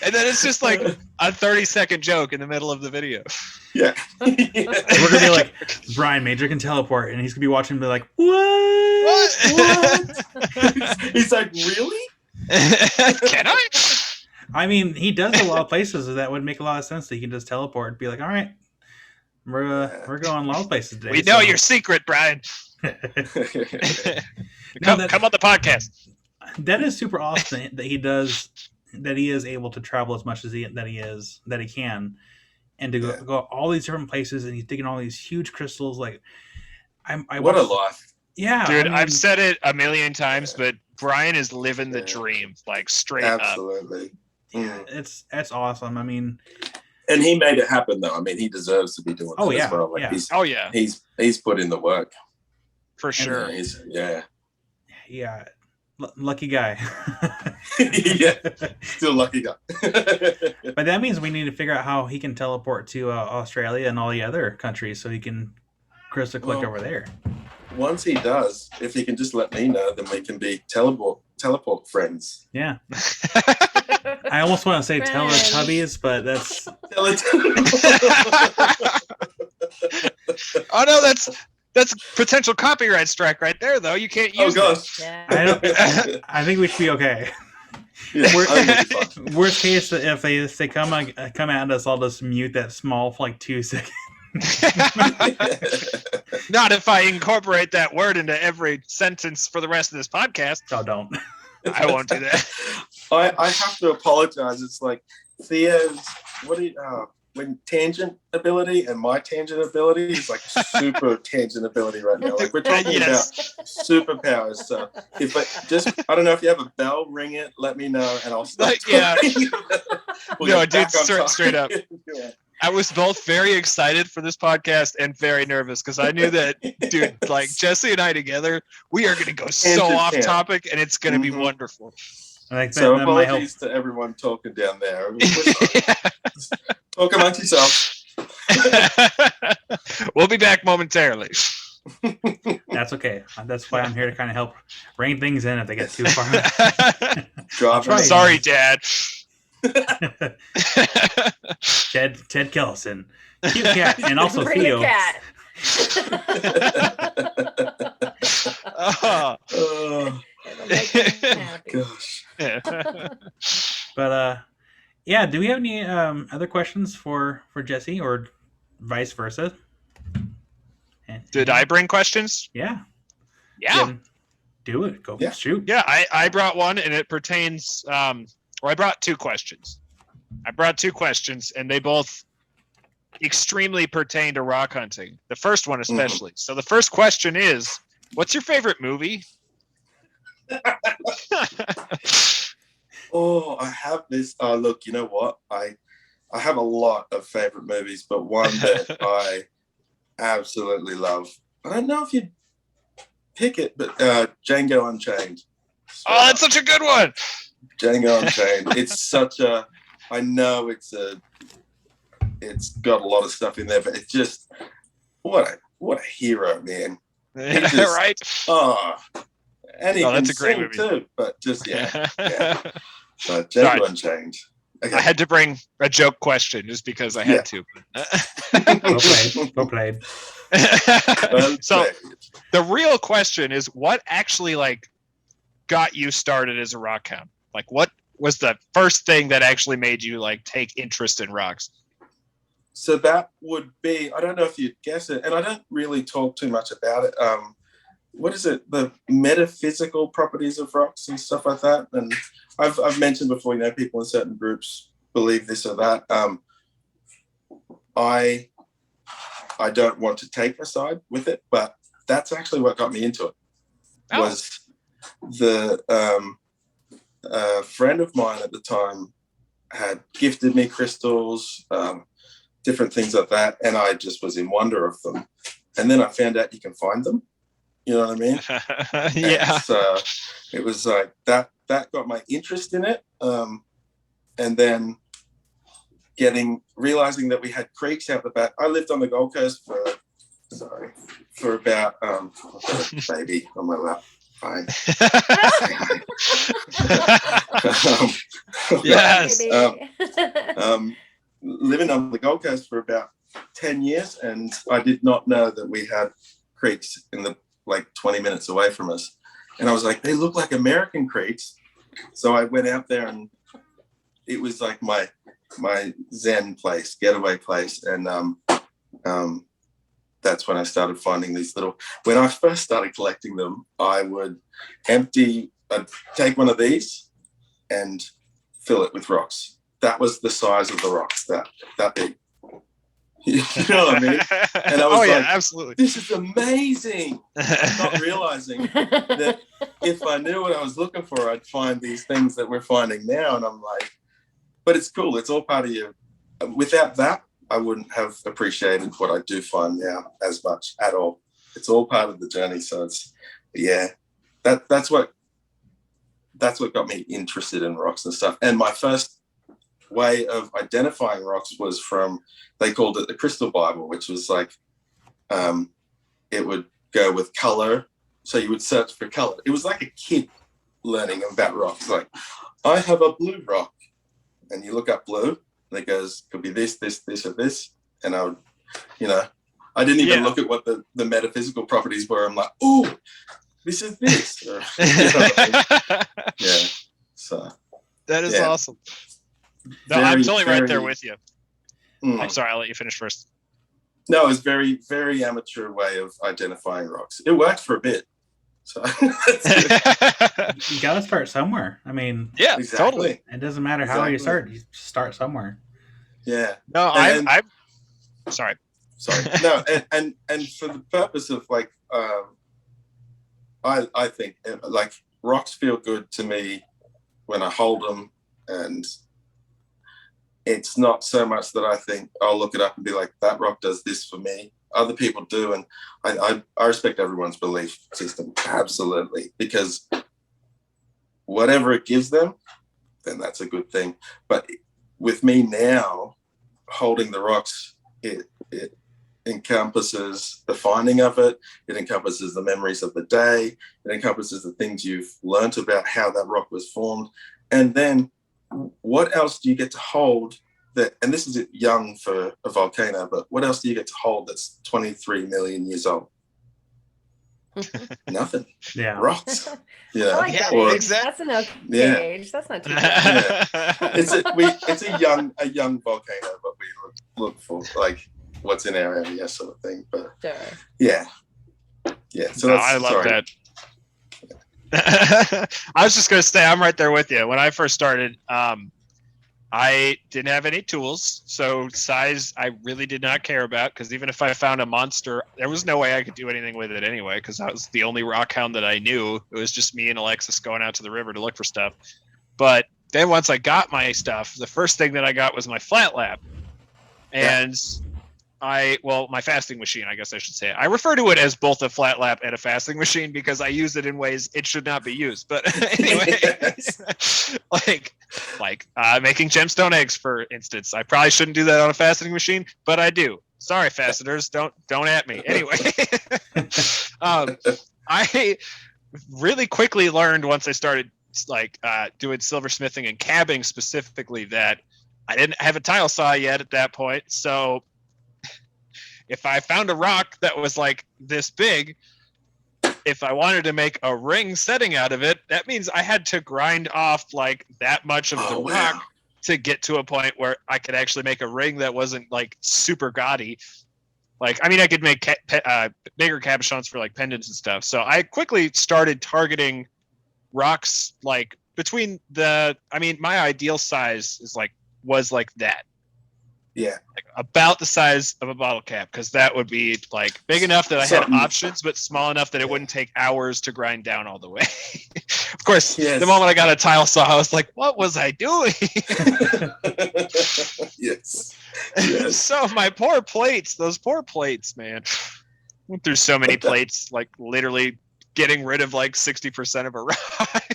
And then it's just like a 30-second joke in the middle of the video. Yeah. We're gonna be like, Brian Major can teleport, and he's gonna be watching and be like, "What? What? He's like, really? Can I? I mean, he does a lot of places that would make a lot of sense that he can just teleport and be like, "All right, we're going a lot of places today." We know so- your secret, Brian. No, Come that- on the podcast. That is super awesome that he does. That he is able to travel as much as he can, and to go all these different places, and he's digging all these huge crystals. Like, I What a watched- life. Yeah, Dude, I mean, I've said it a million times, but Brian is living the dream, like straight up. Absolutely. Mm. it's awesome. I mean, And he made it happen, though. I mean, he deserves to be doing Oh, that yeah, as well. Like yeah. Oh yeah, he's put in the work. for sure. Yeah. yeah, lucky guy. Yeah. Still lucky guy. But that means we need to figure out how he can teleport to Australia and all the other countries, so he can crystal collect over there. Once he does, if he can just let me know, then we can be teleport friends. Yeah, I almost want to say Friends. Teletubbies, but that's Oh no, that's potential copyright strike right there, though. You can't Oh use gosh. Yeah. I think we should be okay. Yeah, We're- I think it'll be fun. Worst case, if they come at us, I'll just mute that small for like 2 seconds. Not if I incorporate that word into every sentence for the rest of this podcast. Oh, don't. I won't do that. I have to apologize. It's like Theo's when tangent ability and my tangent ability is like super tangent ability right now. Like we're talking Yes. about superpowers. So if I don't know if you have a bell, ring it, let me know, and I'll stop. Like, yeah. We'll No, get dude, back on topic. straight up. Yeah. I was both very excited for this podcast and very nervous because I knew that, dude, like Jesse and I together, we are going to go so Tangent off camp. topic and it's going to be Mhm. wonderful. I think So that might help. apologies to everyone talking down there. Talk amongst yourselves. We'll be back momentarily. That's okay. That's why I'm here to kind of help rein things in if they get too far. Driving. Right. Sorry, Dad. Ted Kellison, Cute cat, and also Bring Theo. the cat. Oh, It'll make him happy. gosh. But yeah. Do we have any other questions for Jesse, or vice versa? Did I bring questions? Yeah. Yeah. Do it. Go. Yeah. Shoot. Yeah, I brought one, and it pertains. Or I brought two questions. And they both extremely pertain to rock hunting. The first one especially. So the first question is, what's your favorite movie? Oh, I have this. Look, you know what? I have a lot of favorite movies, but one that I absolutely love. I don't know if you'd pick it, but Django Unchained. Oh, that's such a good one. Django Unchained. It's such a. I know it's got a lot of stuff in there, but it's just what a hero, man. Just, right? Oh, and he can that's a great sing movie too. But just yeah. So Django Sorry. Unchained. Okay. I had to bring a joke question just because I had to. Well played. So the real question is, what actually got you started as a rock hound? Like, what was the first thing that actually made you take interest in rocks? So that would be, I don't know if you'd guess it, and I don't really talk too much about it. What is it? The metaphysical properties of rocks and stuff like that. And I've mentioned before, people in certain groups believe this or that. I don't want to take a side with it, but that's actually what got me into it. Was the friend of mine at the time had gifted me crystals, different things like that, and I just was in wonder of them. And then I found out you can find them. You know what I mean? Yeah. And so it was like that got my interest in it. And then realizing that we had creeks out the back. I lived on the Gold Coast for about baby on my lap. Fine. Yes. Living on the Gold Coast for about 10 years, and I did not know that we had creeks in the 20 minutes away from us. And I was like, they look like American creeks. So I went out there, and it was like my Zen place, getaway place. And that's when I started finding these when I first started collecting them, I would I'd take one of these and fill it with rocks. That was the size of the rocks, that big. You know what I mean? And I was absolutely. This is amazing. Not realizing that if I knew what I was looking for, I'd find these things that we're finding now. And I'm like, but it's cool. It's all part of you. Without that, I wouldn't have appreciated what I do find now as much at all. It's all part of the journey. So it's, that's what got me interested in rocks and stuff. And my first way of identifying rocks was they called it the Crystal Bible, which was it would go with color. So you would search for color. It was like a kid learning about rocks. Like, I have a blue rock, and you look up blue, and it goes, could be this, this, this, or this. And I would, I didn't even look at what the metaphysical properties were. I'm like, oh, this is this. Or, Yeah. So that is awesome. No, I'm totally right there with you. I'm sorry, I'll let you finish first. No, it was very, very amateur way of identifying rocks. It worked for a bit. So you got to start somewhere. I mean, yeah, exactly. Totally. It doesn't matter how you start. You start somewhere. Yeah. No, I'm sorry. No, and for the purpose of I think rocks feel good to me when I hold them, and it's not so much that I think I'll look it up and be like, that rock does this for me. Other people do, and I respect everyone's belief system, absolutely, because whatever it gives them, then that's a good thing. But with me now, holding the rocks, it encompasses the finding of it. It encompasses the memories of the day. It encompasses the things you've learnt about how that rock was formed. And then what else do you get to hold that, and this is young for a volcano, but what else do you get to hold that's 23 million years old? Nothing. Yeah. Rocks. I Yeah. like that Or- age. exact- That's an okay Yeah. age. That's not too bad. It's a young volcano, but we look for like what's in our area sort of thing. But Sure. yeah. So No, that's, I love sorry. that. I was just going to say, I'm right there with you. When I first started, I didn't have any tools, so size I really did not care about, because even if I found a monster, there was no way I could do anything with it anyway, because I was the only rockhound that I knew. It was just me and Alexis going out to the river to look for stuff. But then once I got my stuff, the first thing that I got was my flat lap. And my fasting machine, I guess I should say. I refer to it as both a flat lap and a fasting machine because I use it in ways it should not be used. But anyway, like making gemstone eggs, for instance. I probably shouldn't do that on a fasting machine, but I do. Sorry, fasteners, don't at me. Anyway, I really quickly learned once I started doing silversmithing and cabbing specifically that I didn't have a tile saw yet at that point. So if I found a rock that was like this big, if I wanted to make a ring setting out of it, that means I had to grind off like that much of the rock to get to a point where I could actually make a ring that wasn't like super gaudy. Like, I mean, I could make bigger cabochons for like pendants and stuff. So I quickly started targeting rocks like between my ideal size was like that. Yeah. Like about the size of a bottle cap, because that would be like big enough that I had options, but small enough that it wouldn't take hours to grind down all the way. Of course, the moment I got a tile saw, I was like, what was I doing? Yes. So my those poor plates, man. Went through so many plates, like literally getting rid of like 60% of a rock.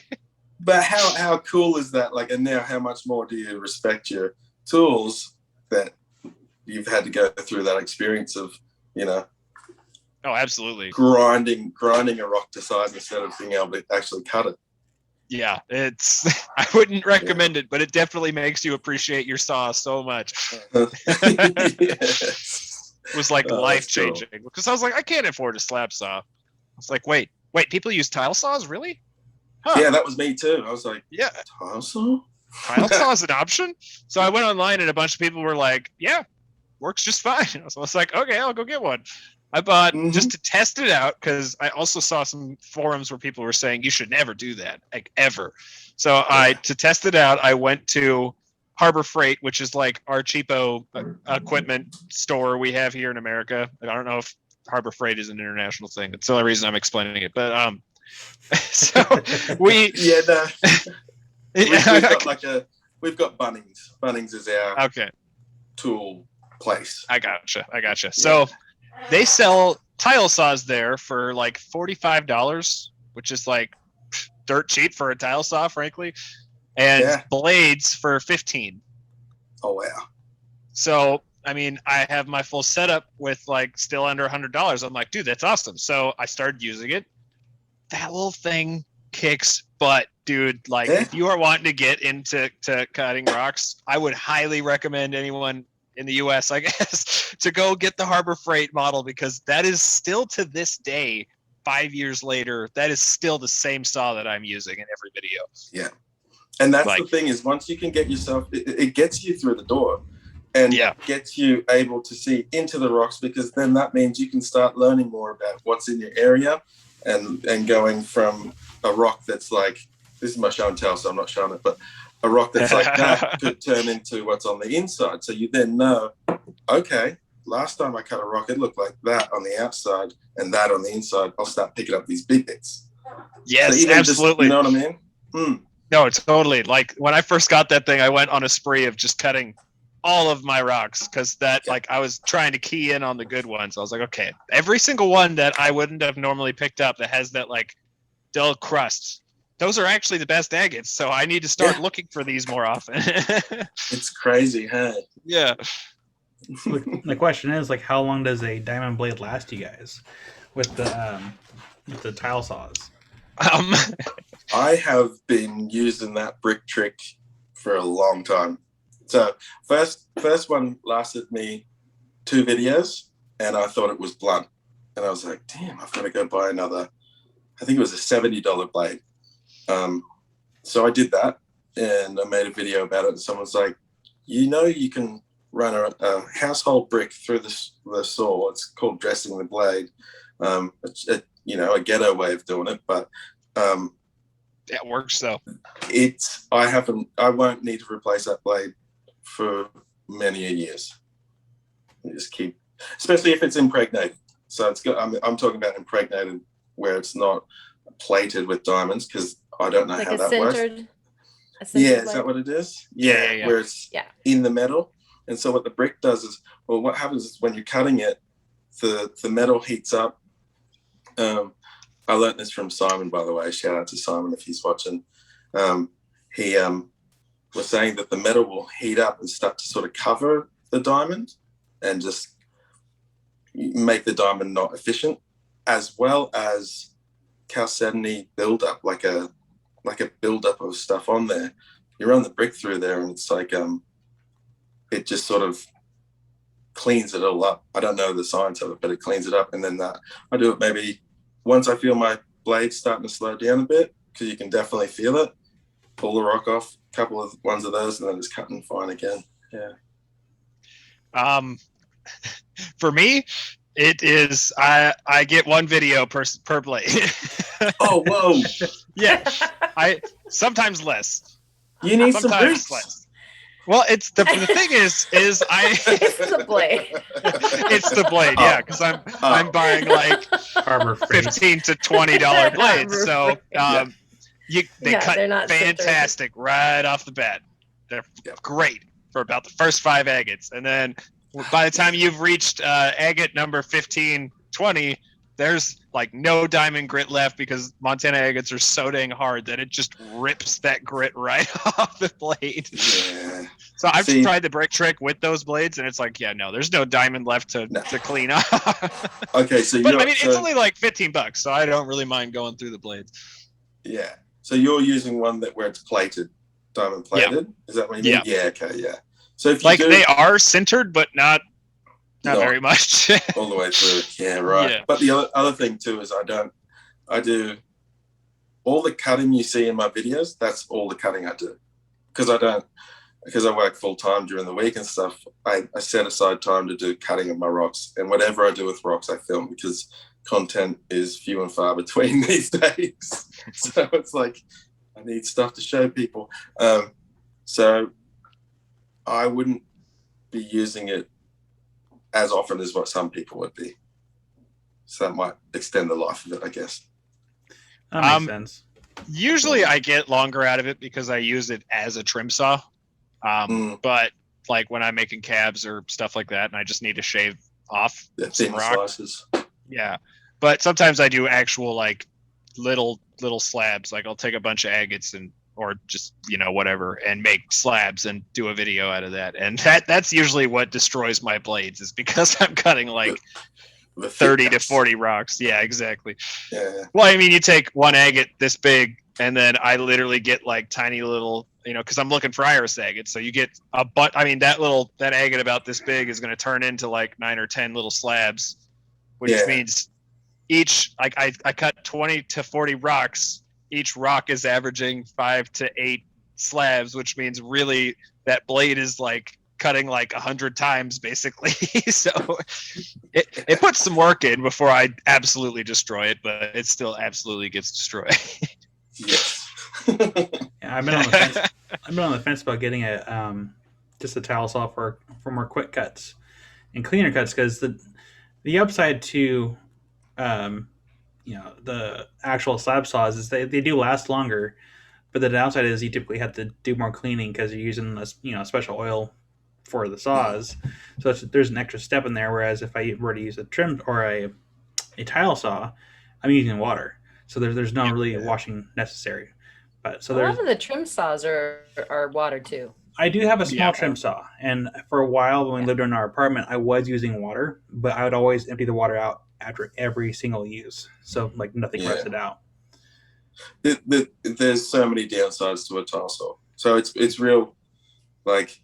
But how cool is that? Like, and now how much more do you respect your tools that you've had to go through that experience of, Oh, absolutely. grinding a rock to size instead of being able to actually cut it. Yeah, I wouldn't recommend it, but it definitely makes you appreciate your saw so much. Yes. It was like life changing, cool. because I was like, I can't afford a slab saw. I was like, wait, people use tile saws, really? Huh. Yeah, that was me too. I was like, yeah, tile saw? Tile saw is an option. So I went online and a bunch of people were like, yeah, works just fine. So I was like, okay, I'll go get one. I bought just to test it out, because I also saw some forums where people were saying you should never do that, like ever. So to test it out, I went to Harbor Freight, which is like our cheapo equipment store we have here in America. I don't know if Harbor Freight is an international thing. That's the only reason I'm explaining it. But so we we've got Bunnings. Bunnings is our tool place. I gotcha. So they sell tile saws there for like $45, which is like dirt cheap for a tile saw, frankly, and blades for $15. Oh wow! So I mean, I have my full setup with like still under $100. I'm like, dude, that's awesome. So I started using it. That little thing kicks butt, dude. Like, if you are wanting to get into cutting rocks, I would highly recommend anyone in the US, I guess, to go get the Harbor Freight model, because that is still to this day, 5 years later, that is still the same saw that I'm using in every video. Yeah. And that's the thing, is once you can get yourself, it gets you through the door and gets you able to see into the rocks, because then that means you can start learning more about what's in your area and going from a rock that's like, this is my show and tell, so I'm not showing it, but a rock that's like that could turn into what's on the inside. So you then know, okay, last time I cut a rock, it looked like that on the outside and that on the inside. I'll start picking up these big bits. Yes, absolutely. You know what I mean? No, totally. Like when I first got that thing, I went on a spree of just cutting all of my rocks, because like I was trying to key in on the good ones. I was like, okay, every single one that I wouldn't have normally picked up that has that like dull crust, those are actually the best agates. So I need to start looking for these more often. It's crazy, huh? Yeah. The question is, like, how long does a diamond blade last you guys with the tile saws? I have been using that brick trick for a long time. So first one lasted me 2 videos, and I thought it was blunt, and I was like, damn, I've got to go buy another. I think it was a $70 blade. So I did that, and I made a video about it, and someone's like, you can run a household brick through the saw. It's called dressing the blade. It's a ghetto way of doing it, but That works though. I won't need to replace that blade for many years. You just keep, especially if it's impregnated. So it's good. I'm talking about impregnated where it's not plated with diamonds, because I don't know like how a that centered, works. a centered Yeah, is blade? that what it is? Yeah. Where it's in the metal. And so what the brick does is, well, what happens is when you're cutting it, the metal heats up. I learned this from Simon, by the way. Shout out to Simon if he's watching. He was saying that the metal will heat up and start to sort of cover the diamond and just make the diamond not efficient, as well as chalcedony buildup, like a buildup of stuff on there. You run the brick through there, and it's like it just sort of cleans it all up. I don't know the science of it, but it cleans it up. And then I do it maybe once I feel my blade starting to slow down a bit, because you can definitely feel it. Pull the rock off, a couple of ones of those, and then it's cutting fine again. Yeah. For me, it is I get 1 video per blade. Oh, whoa! Yeah, I sometimes less. You need some Sometimes roots. less. Well, it's the thing is I It's the blade. it's the blade, yeah, because I'm buying like Harbor Freight. $15 to $20 blades, so they cut they're not fantastic right off the bat. They're great for about the first 5 agates, and then by the time you've reached agate number 1520, there's like no diamond grit left, because Montana agates are so dang hard that it just rips that grit right off the blade. Yeah. So I've tried the brick trick with those blades, and it's like, there's no diamond left to clean up. Okay, so but I mean, it's only like $15, so I don't really mind going through the blades. Yeah. So you're using one where it's plated, diamond plated. Yeah. Is that what you mean? Yeah. Okay. Yeah. So if you they are centered, but not very much all the way through. Yeah. Right. Yeah. But the other thing too is I do all the cutting you see in my videos. That's all the cutting I do, because I work full time during the week and stuff. I set aside time to do cutting of my rocks, and whatever I do with rocks, I film, because content is few and far between these days. So it's like I need stuff to show people. So I wouldn't be using it as often as what some people would be. So that might extend the life of it, I guess. That makes sense. Usually I get longer out of it because I use it as a trim saw. But like when I'm making cabs or stuff like that, and I just need to shave off some rock. Slices. Yeah. But sometimes I do actual like little slabs. Like I'll take a bunch of agates or just, whatever, and make slabs and do a video out of that. And that's usually what destroys my blades, is because I'm cutting like the 30 to 40 rocks. Yeah, exactly. Yeah. Well, I mean, you take one agate this big, and then I literally get like tiny little, because I'm looking for iris agates. So you get that agate about this big is going to turn into like 9 or 10 little slabs, which means each, like I cut 20 to 40 rocks. Each rock is averaging 5 to 8 slabs, which means really that blade is like cutting like 100 times basically. So it puts some work in before I absolutely destroy it, but it still absolutely gets destroyed. Yes. I've been on the fence about getting just a towel saw for more quick cuts and cleaner cuts, because the upside to the actual slab saws is they do last longer, but the downside is you typically have to do more cleaning because you're using a special oil for the saws. So there's an extra step in there. Whereas if I were to use a trim or a tile saw, I'm using water, so there's no really washing necessary. But so a lot of the trim saws are water too. I do have a small trim saw, and for a while when we lived in our apartment, I was using water, but I would always empty the water out after every single use, so like nothing rusted out. There's so many downsides to a tile saw, so it's real. Like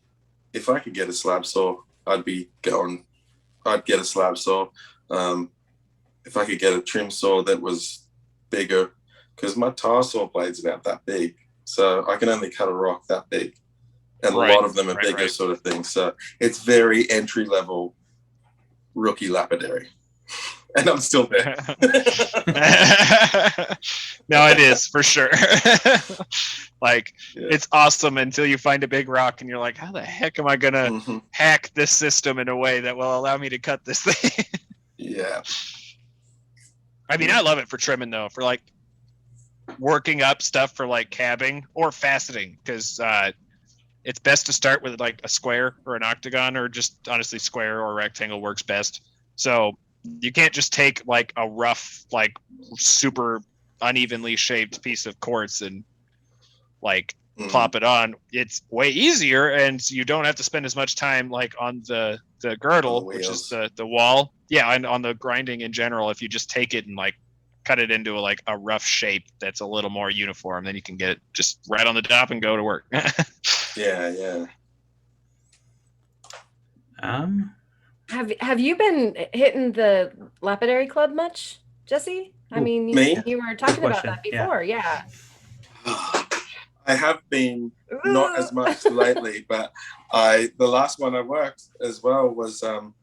if I could get a slab saw, I'd get a slab saw. If I could get a trim saw that was bigger, because my tire saw blade's about that big, so I can only cut a rock that big, and a lot of them are bigger sort of thing. So it's very entry level, rookie lapidary, and I'm still there. No, it is for sure. It's awesome until you find a big rock and you're like, how the heck am I gonna hack this system in a way that will allow me to cut this thing? Yeah. I mean, I love it for trimming though, for like working up stuff for like cabbing or faceting, because it's best to start with like a square or an octagon, or just honestly square or rectangle works best. So you can't just take like a rough, like super unevenly shaped piece of quartz and like plop it on. It's way easier, and you don't have to spend as much time like on the girdle, which is the wall. Yeah, and on the grinding in general. If you just take it and like cut it into a rough shape that's a little more uniform, then you can get it just right on the top and go to work. Yeah. Have you been hitting the lapidary club much, Jesse? I mean, me? You were talking about that before, yeah. I have been, not as much lately, but the last one I worked as well was in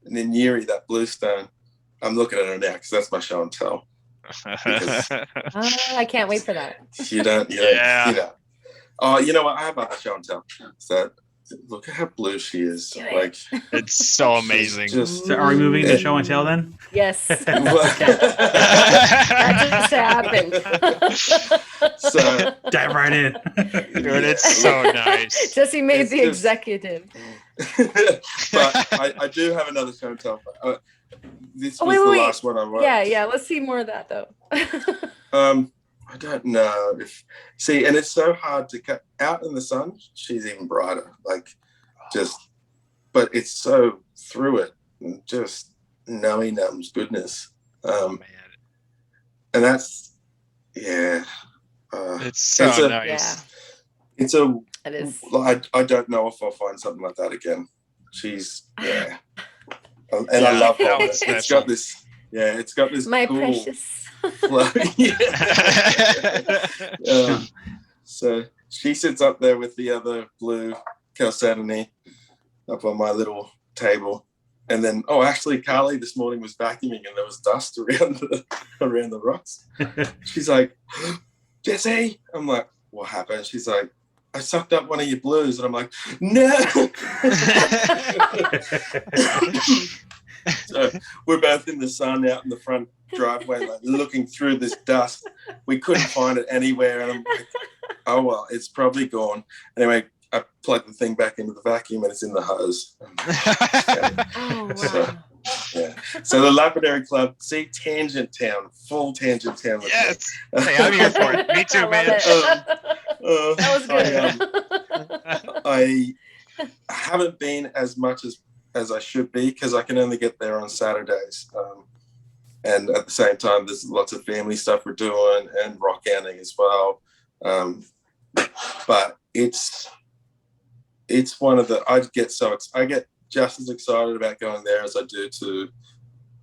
Nyeri, that bluestone. I'm looking at her now because that's my show and tell. I can't wait for that. You don't. Oh, you know what? I have other show and tell. So look at how blue she is. Like, it's so amazing. So are we moving into show and tell then? Yes. That just happened. So dive right in. Dude, it's so nice. Jesse made the executive. But I do have another show and tell. This was the last one I worked. Yeah. Let's see more of that though. I don't know and it's so hard to cut out in the sun. She's even brighter, but it's so through it, and just numbs goodness. Man. And that's, it's so nice. It is. I don't know if I'll find something like that again. She's, and I love her. It's got this, it's got this my cool precious. So she sits up there with the other blue Chalcedony up on my little table, and then actually Carly this morning was vacuuming and there was dust around the rocks. She's like, Jesse, I'm like, what happened? She's like, I sucked up one of your blues, and I'm like, no. So we're both in the sun out in the front driveway, like looking through this dust. We couldn't find it anywhere, and I'm like, oh well, it's probably gone. Anyway, I plugged the thing back into the vacuum, and it's in the hose. Oh wow. So the Lapidary Club, see, Tangent Town, full Tangent Town. Yes. Hey, I'm here for it. Me too, man. That was good. I haven't been as much as I should be, because I can only get there on Saturdays. And at the same time, there's lots of family stuff we're doing, and rockhounding as well. But it's one of the, I get just as excited about going there as I do to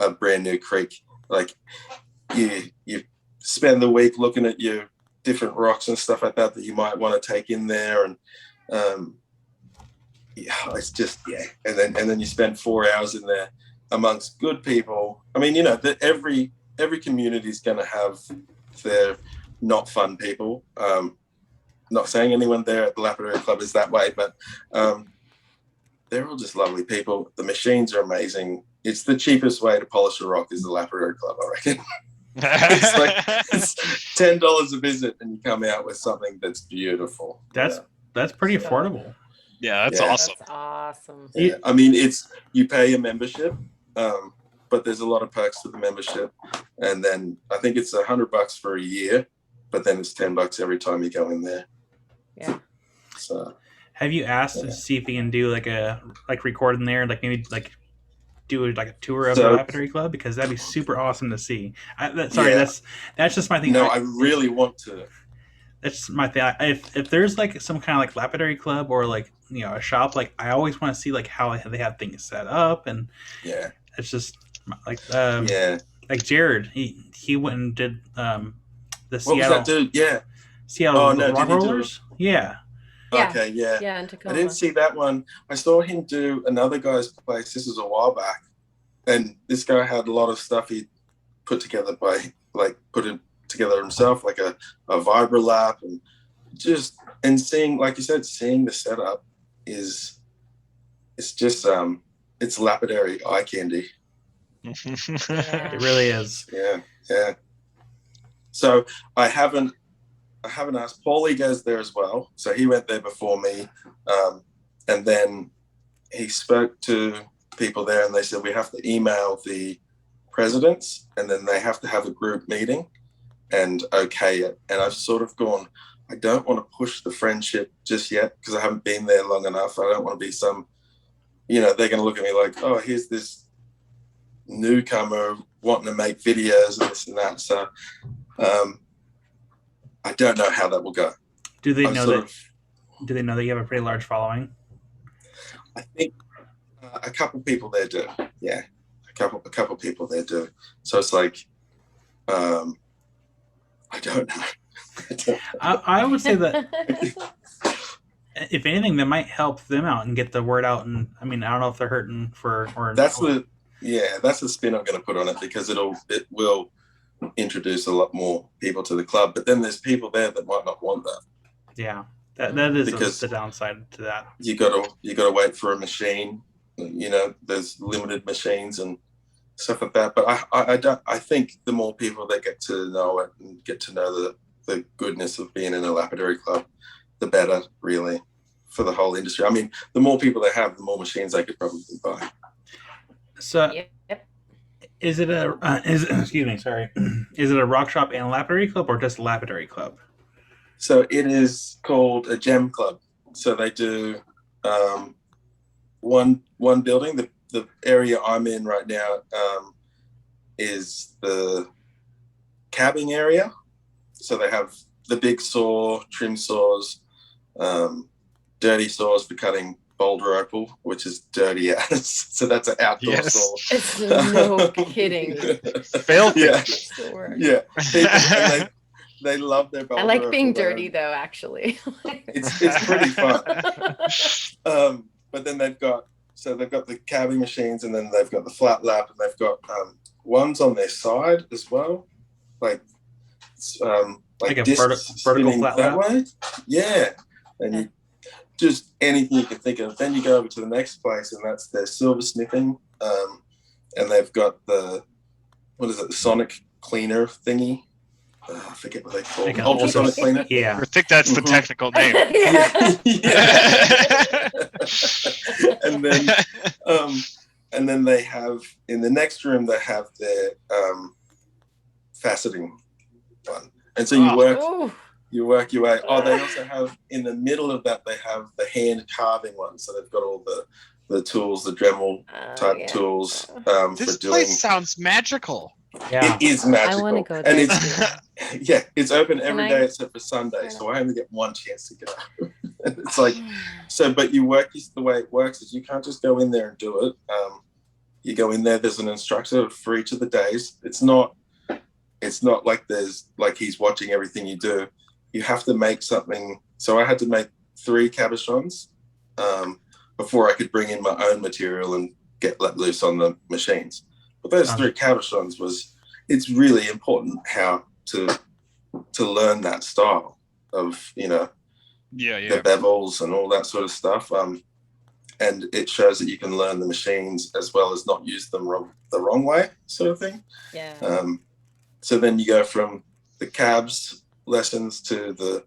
a brand new creek. Like you spend the week looking at your different rocks and stuff like that you might want to take in there, and it's just and then you spend 4 hours in there amongst good people. I mean, every community is going to have their not fun people. Not saying anyone there at the Lapidary Club is that way, but they're all just lovely people. The machines are amazing. It's the cheapest way to polish a rock is the Lapidary Club, I reckon. it's $10 a visit, and you come out with something that's beautiful. That's pretty affordable. Yeah, that's awesome. That's awesome. Yeah. I mean, you pay a membership, but there's a lot of perks to the membership, and then I think it's $100 for a year, but then it's $10 every time you go in there. Yeah. So, have you asked to see if you can do record in there, maybe do a tour of the Lapidary Club, because that'd be super awesome to see. That's just my thing. No, I really want to. That's my thing. If there's some kind of Lapidary Club or a shop, like I always want to see like how they have things set up, and Yeah. it's just like like Jared, he went and did the What Seattle was that dude? Yeah. Seattle no, Rock did he do Rollers. Yeah. Yeah. Okay, yeah. Yeah, in I Tacoma. didn't see that one. I saw him do another guy's place. This was a while back, and this guy had a lot of stuff he put together put it together himself, like a vibra lap, and seeing, like you said, seeing the setup it's just it's lapidary eye candy. It really is. Yeah. So I haven't asked. Paulie goes there as well, so he went there before me, and then he spoke to people there, and they said we have to email the presidents, and then they have to have a group meeting and okay it. And I've sort of gone, I don't want to push the friendship just yet because I haven't been there long enough. I don't want to be they're going to look at me like, oh, here's this newcomer wanting to make videos and this and that. So I don't know how that will go. Do they know that you have a pretty large following? I think a couple people there do. Yeah, a couple people there do. So it's like, I don't know. I would say that if anything, that might help them out and get the word out. And I mean, I don't know if they're hurting that's the spin I'm going to put on it, because it will introduce a lot more people to the club. But then there's people there that might not want that. Yeah, that is because the downside to that. You got to wait for a machine. There's limited machines and stuff like that. But I think the more people that get to know it and get to know the goodness of being in a lapidary club, the better, really, for the whole industry. I mean, the more people they have, the more machines they could probably buy. So, Yep. is it a rock shop and lapidary club, or just a lapidary club? So it is called a gem club. So they do one building. The area I'm in right now is the cabbing area. So they have the big saw, trim saws, dirty saws for cutting boulder opal, which is dirty as. So that's an outdoor saw. It's no kidding. Filthy. Yeah. And they love their boulder. I like being opal dirty though, actually. It's pretty fun. But then they've got the cabbing machines, and then they've got the flat lap, and they've got ones on their side as well, like a vertical flat lap. Way. Yeah, and you just anything you can think of. Then you go over to the next place, and that's their silversmithing, and they've got the sonic cleaner thingy. I forget what they call it. Ultrasonic cleaner. Yeah, I think that's the technical name. And then they have in the next room they have their faceting one, and so you work your way. They also have in the middle of that they have the hand carving one, so they've got all the tools, the Dremel type tools. This for doing. place sounds magical. Yeah. It is magical. I want to go there. And it's open every day except for Sunday, Yeah. so I only get one chance to go. It's like but you work the way it works is you can't just go in there and do it. You go in there. There's an instructor for each of the days. It's not like there's like he's watching everything you do. You have to make something. So I had to make 3 cabochons before I could bring in my own material and get let loose on the machines. But those 3 cabochons it's really important how to learn that style of the bevels and all that sort of stuff. And it shows that you can learn the machines as well as not use them the wrong way, sort of thing. Yeah. So then you go from the cabs lessons to the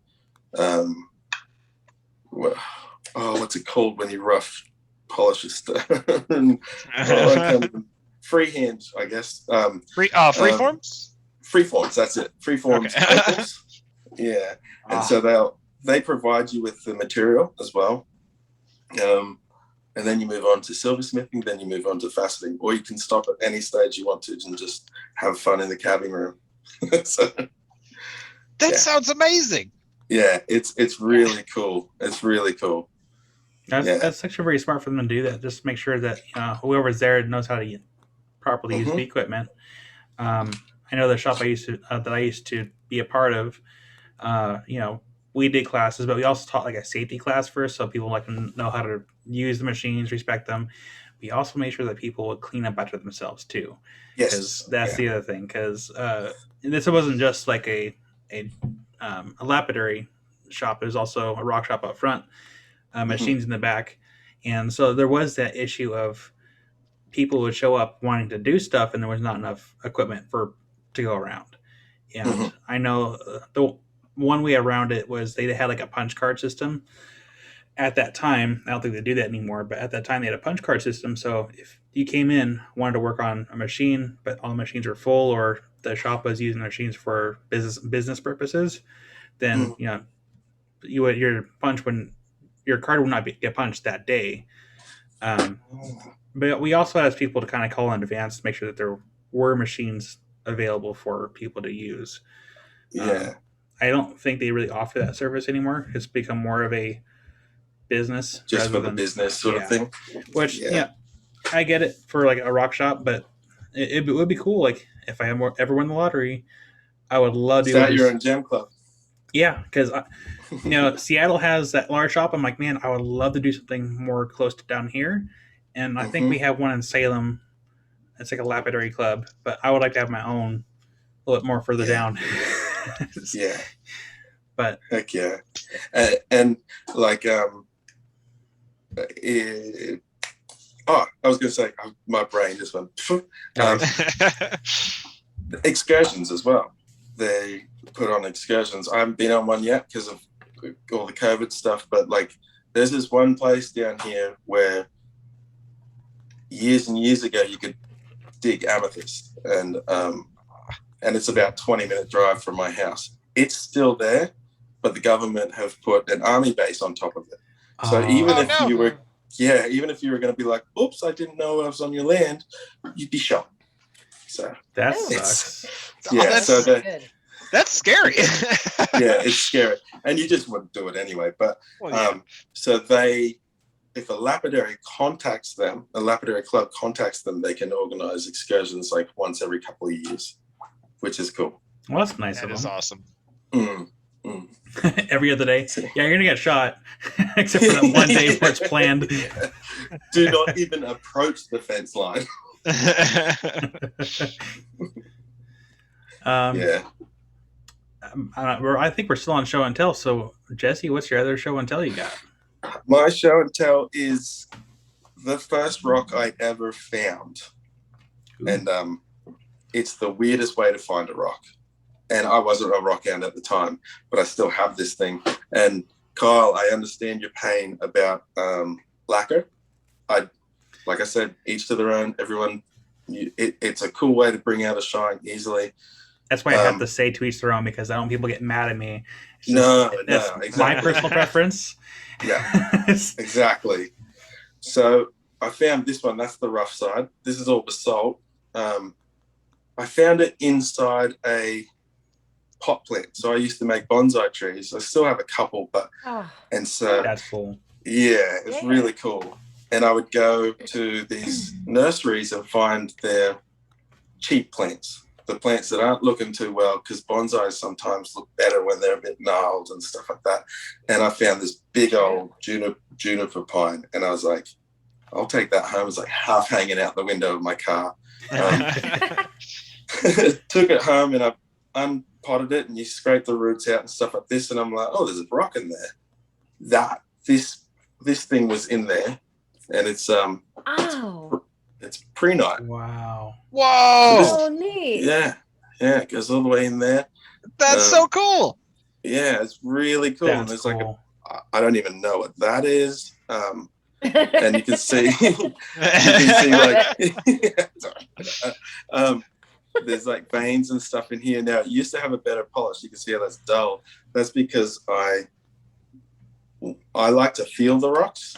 what's it called when you rough polish a stone? Freehand, I guess. Freeforms? Freeforms, that's it. Freeforms. Okay. Yeah. And so they provide you with the material as well. And then you move on to silversmithing, then you move on to faceting, or you can stop at any stage you want to and just have fun in the cabbing room. That sounds amazing. Yeah, it's really cool. It's really cool. That's actually very smart for them to do that. Just make sure that whoever's there knows how to properly use the equipment. I know the shop I used to be a part of. We did classes, but we also taught like a safety class first, so people like know how to use the machines, respect them. We also made sure that people would clean up after themselves too. Yes, that's the other thing. Because this wasn't just like a lapidary shop. It was also a rock shop up front, machines in the back, and so there was that issue of people would show up wanting to do stuff, and there was not enough equipment to go around. And I know the one way around it was they had like a punch card system. At that time, I don't think they do that anymore, but at that time they had a punch card system. So if you came in, wanted to work on a machine, but all the machines were full, or the shop was using machines for business purposes, then your card would not get punched that day. But we also asked people to kind of call in advance to make sure that there were machines available for people to use. I don't think they really offer that service anymore. It's become more of a business, just for the business sort of thing. Which I get it for like a rock shop, but it would be cool. Like if I ever win the lottery, I would love to start your own gem club. Yeah, because Seattle has that large shop. I'm like, man, I would love to do something more close to down here. And I think we have one in Salem. It's like a lapidary club, but I would like to have my own a little bit more further down. But heck yeah. And like I was gonna say, my brain just went excursions as well. They put on excursions. I haven't been on one yet because of all the COVID stuff, but like there's this one place down here where years and years ago you could dig amethyst, and it's about 20-minute drive from my house. It's still there, but the government have put an army base on top of it. So even if you were going to be like, oops, I didn't know I was on your land, you'd be shot. So that sucks. That's scary. It's scary, and you just wouldn't do it anyway. But so if a lapidary club contacts them, they can organize excursions like once every couple of years, which is cool. Well, that's nice. That is awesome. Every other day. Yeah, you're gonna get shot, except for that one day where it's planned. Do not even approach the fence line. I think we're still on show and tell. So, Jesse, what's your other show and tell you got? My show and tell is the first rock I ever found. Ooh. And it's the weirdest way to find a rock. And I wasn't a rock hound at the time, but I still have this thing. And Kyle, I understand your pain about lacquer. Like I said, each to their own. Everyone, it's a cool way to bring out a shine easily. That's why I have to say to each their own, because I don't want people get mad at me. That's exactly. My personal preference. Yeah, exactly. So I found this one. That's the rough side. This is all basalt. I found it inside a pot plant. So I used to make bonsai trees. I still have a couple, and so that's cool. Yeah, it's really cool. And I would go to these nurseries and find their cheap plants, the plants that aren't looking too well, because bonsais sometimes look better when they're a bit gnarled and stuff like that. And I found this big old juniper pine, and I was like, I'll take that home. It was like half hanging out the window of my car. Took it home and I unpotted it, and you scrape the roots out and stuff like this, and I'm like, oh, there's a rock in there. This thing was in there, and it's it's prehnite. Wow. Whoa. Neat. Yeah, it goes all the way in there. That's so cool. Yeah, it's really cool. That's and there's cool. like I don't even know what that is. And you can see like there's like veins and stuff in here. Now it used to have a better polish. You can see how that's dull. That's because I like to feel the rocks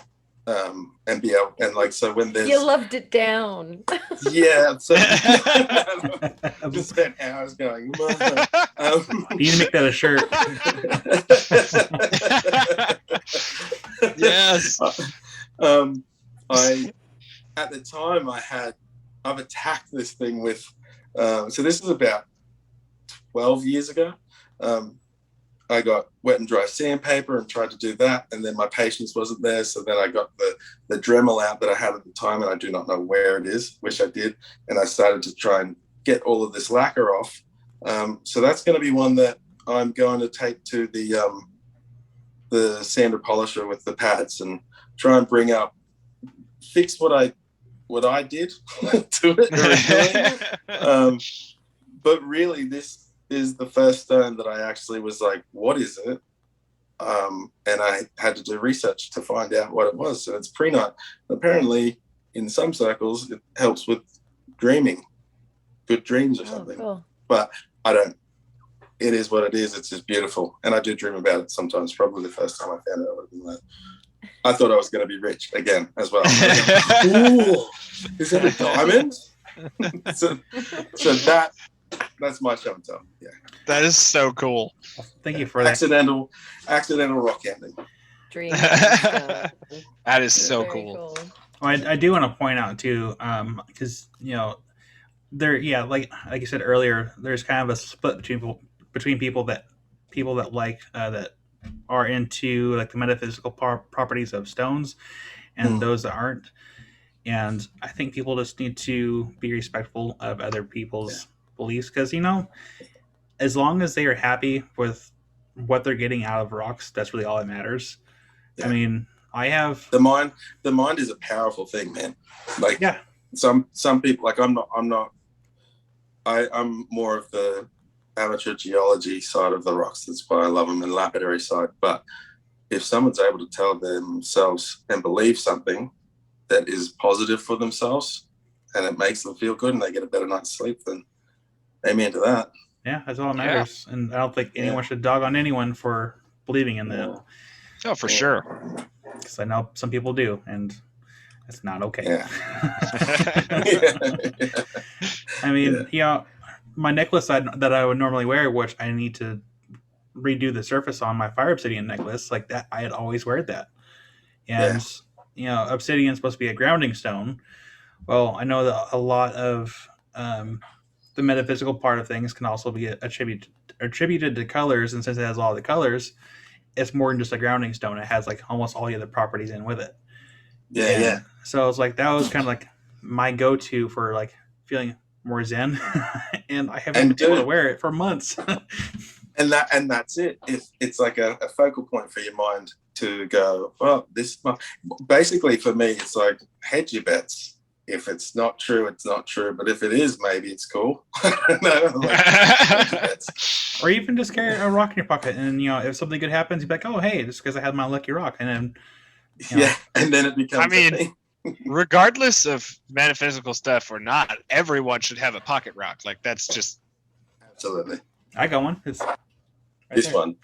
and be able, and like, so when there's, you loved it down. Yeah, so I just spent hours going, you need to make that a shirt. Yes. I at the time I've attacked this thing with so this is about 12 years ago. I got wet and dry sandpaper and tried to do that, and then my patience wasn't there, so then I got the Dremel out that I had at the time, and I do not know where it is. Wish I did. And I started to try and get all of this lacquer off. So that's going to be one that I'm going to take to the sander polisher with the pads and try and fix what I did to it originally. But really, this is the first stone that I actually was like, what is it? And I had to do research to find out what it was. So it's prehnite. Apparently, in some circles, it helps with dreaming, good dreams or something. Cool. But I don't. It is what it is. It's just beautiful. And I do dream about it sometimes. Probably the first time I found it, I would have been like, I thought I was going to be rich again as well. Ooh, is that a diamond? so that's my show and tell. Yeah. That is so cool. Thank you for that. Accidental rockhounding. Dream. That is so Very cool. Well, I do want to point out too, because there, like you said earlier, there's kind of a split between people that like that are into like the metaphysical properties of stones, and those that aren't. And I think people just need to be respectful of other people's beliefs, because as long as they are happy with what they're getting out of rocks, that's really all that matters. I mean, I have the mind is a powerful thing, man. Like some people, like I'm more of the amateur geology side of the rocks. That's why I love them, and lapidary side. But if someone's able to tell themselves and believe something that is positive for themselves and it makes them feel good and they get a better night's sleep, then amen to that. Yeah, that's all that matters. And I don't think anyone should dog on anyone for believing in that. Oh, for sure. Because I know some people do, and it's not okay. I mean, my necklace that I would normally wear, which I need to redo the surface on, my fire obsidian necklace, like that, I had always wear that. And, obsidian is supposed to be a grounding stone. Well, I know that a lot of the metaphysical part of things can also be attributed to colors, and since it has all the colors, it's more than just a grounding stone. It has like almost all the other properties in with it. Yeah. So I was like, that was kind of like my go-to for like feeling more zen, and I haven't been able to wear it for months. and that's it. It's like a focal point for your mind to go, well, basically for me, it's like hedge your bets. If it's not true, it's not true. But if it is, maybe it's cool. Or even just carry a rock in your pocket, and if something good happens, you'd be like, "Oh, hey, just because I had my lucky rock," and then and then it becomes. I mean, regardless of metaphysical stuff or not, everyone should have a pocket rock. Like that's just absolutely. I got one. It's this one.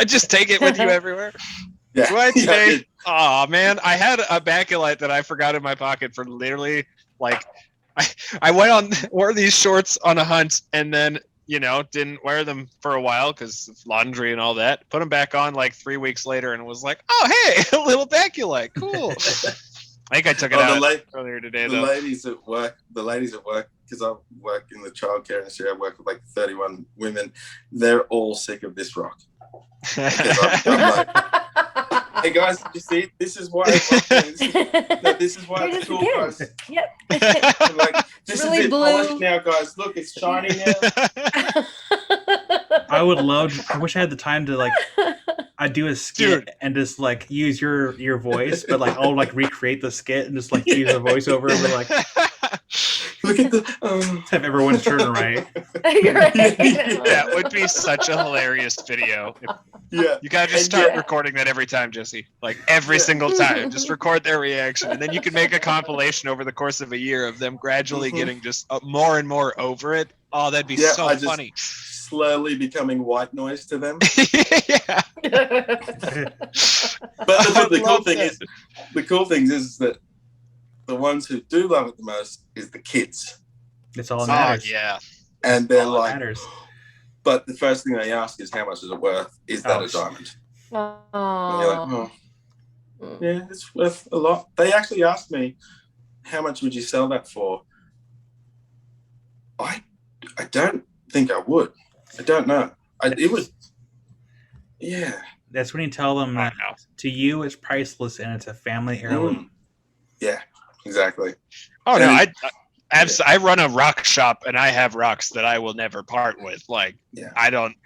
Just take it with you everywhere. Yeah. Oh man, I had a baculite that I forgot in my pocket for literally like I wore these shorts on a hunt, and then didn't wear them for a while because of laundry and all that. Put them back on like 3 weeks later, and was like, oh hey, a little baculite, cool. I think I took it out earlier today. The ladies at work, because I work in the childcare industry, I work with like 31 women. They're all sick of this rock. I'm like, hey guys, did you see? This is why. This is why it's cool, guys. Yep. I'm like, this really is it blue. polished now, guys. Look, it's shiny now. I wish I had the time to like. I'd do a skit and just like use your voice, but like I'll like recreate the skit and just like use a voiceover and be like, look at the. Have everyone's turn right. That would be such a hilarious video. Yeah, you gotta just start recording that every time, Jesse. Like every single time, just record their reaction, and then you can make a compilation over the course of a year of them gradually getting just more and more over it. Oh, that'd be so funny. Slowly becoming white noise to them. Yeah. But the cool thing is that the ones who do love it the most is the kids. It's all that matters. Yeah. And they're like, matters. But the first thing they ask is, how much is it worth? Is that a diamond? And you're like, oh, yeah, it's worth a lot. They actually asked me, how much would you sell that for? I don't think I would. I don't know. It would. Yeah. That's when you tell them that to you it's priceless and it's a family heirloom. Yeah, exactly. Oh no, I run a rock shop and I have rocks that I will never part with. Like, I don't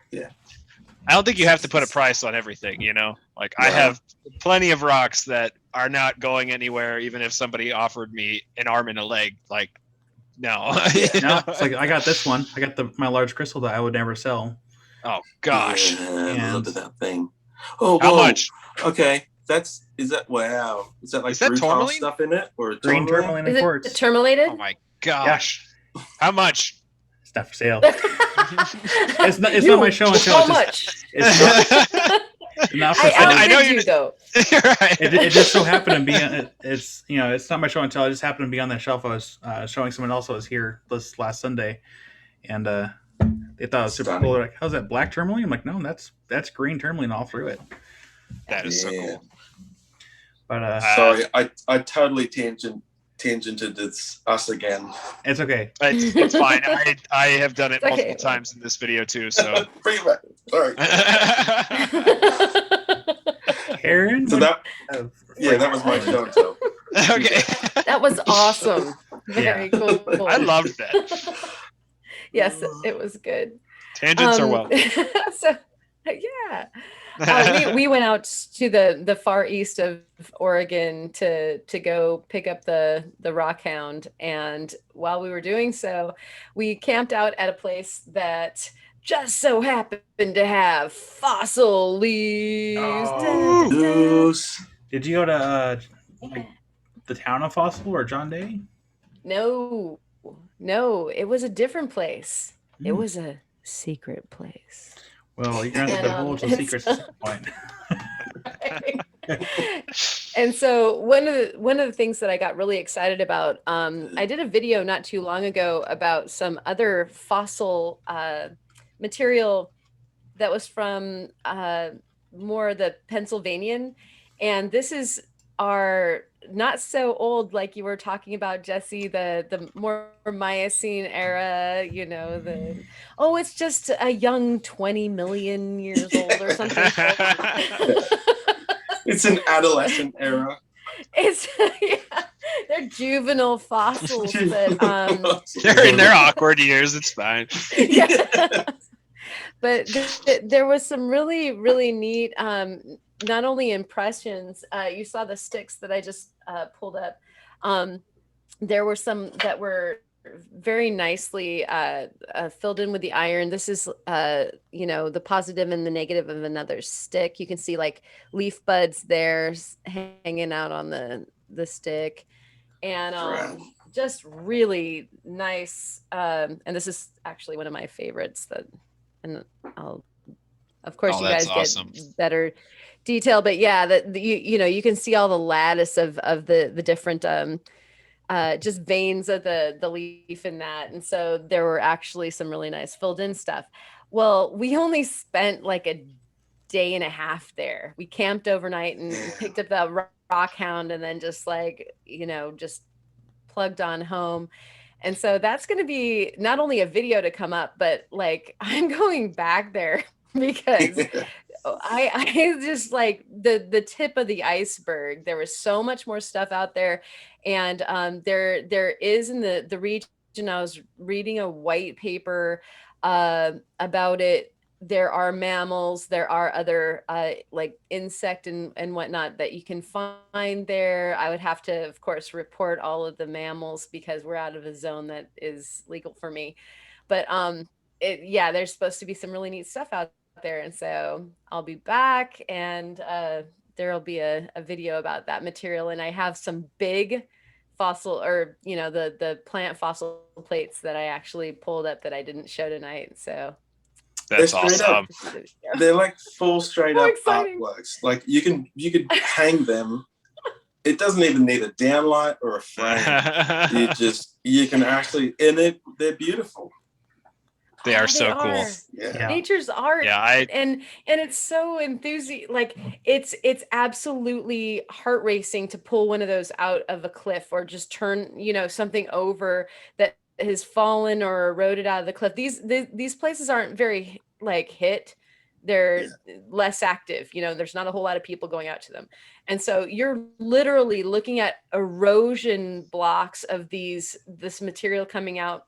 think you have to put a price on everything, you know? Like, I have plenty of rocks that are not going anywhere, even if somebody offered me an arm and a leg. Like, no. No, it's like, I got this one. I got my large crystal that I would never sell. Oh, gosh. Yeah, look at that thing. Oh, how much? Okay. Is that like tourmaline stuff in it? Or green tourmaline and quartz? Is it tourmalated? Oh, my gosh. Yeah. How much? It's not for sale. It's not my show and tell. How much? It's not for sale. I know you though. Right. It just so happened to be. It's it's not my show and tell. It just happened to be on that shelf. I was showing someone else. I was here this last Sunday, and they thought it was super cool. They're like, how's that black tourmaline? I'm like, no, that's green tourmaline all through it. That is so cool. But sorry, I totally tangented us again. It's okay. It's fine. I have done it multiple times in this video too. So bring it back. Sorry. Karen. So that was my show and tell. Okay. That was awesome. Very cool. I loved that. Yes, it was good. Tangents are welcome. So, yeah. We went out to the far east of Oregon to go pick up the Rockhound, and while we were doing so, we camped out at a place that just so happened to have fossil leaves. Oh. Did you go to the town of Fossil or John Day? No, it was a different place. It was a secret place. Well, you're going to have to divulge the secrets at some point. And so one of the things that I got really excited about, I did a video not too long ago about some other fossil material that was from more the Pennsylvanian, and this is our not so old, like you were talking about, Jesse, the more Miocene era, it's just a young 20 million years old or something. It's an adolescent era. It's they're juvenile fossils that they're in their awkward years. It's fine. But there was some really, really neat not only impressions. You saw the sticks that I just pulled up. There were some that were very nicely filled in with the iron. This is the positive and the negative of another stick. You can see like leaf buds there hanging out on the stick, and just really nice. And this is actually one of my favorites. Of course, you guys get better detail, but you can see all the lattice of the different just veins of the leaf in that. And so there were actually some really nice filled in stuff. Well, we only spent like a day and a half there. We camped overnight and picked up that Rockhound and then just just plugged on home. And so that's going to be not only a video to come up, but like I'm going back there because I just like the tip of the iceberg. There was so much more stuff out there. And there is in the region, I was reading a white paper about it. There are mammals, there are other like insect and whatnot that you can find there. I would have to, of course, report all of the mammals because we're out of a zone that is legal for me. But there's supposed to be some really neat stuff out there. And so I'll be back and there'll be a video about that material. And I have some big fossil or, the plant fossil plates that I actually pulled up that I didn't show tonight. So that's awesome. They're like full straight up artworks. Like you could hang them. It doesn't even need a downlight or a frame. You can actually, and they're beautiful. They are so cool. Yeah. Nature's art. Yeah, and it's so like it's absolutely heart racing to pull one of those out of a cliff or just turn, something over that has fallen or eroded out of the cliff. These places aren't very like hit. They're less active, there's not a whole lot of people going out to them. And so you're literally looking at erosion blocks of this material coming out,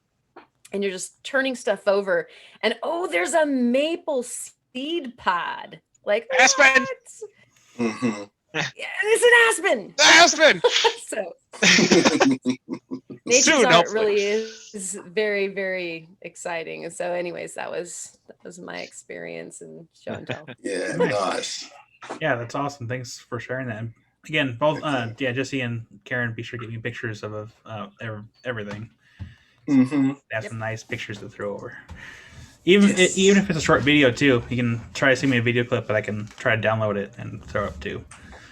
and you're just turning stuff over. And there's a maple seed pod. Like, aspen. Mm-hmm. Yeah, it's an aspen. Aspen. So nature's Soon, art hopefully. really is very, very exciting. And so anyways, that was my experience in show and tell. Yeah, nice. Yeah, that's awesome. Thanks for sharing that. Again, both Jesse and Karen, be sure to get me pictures of everything. Mm-hmm. Have some nice pictures to throw over. Even if it's a short video too, you can try to send me a video clip, but I can try to download it and throw it up too.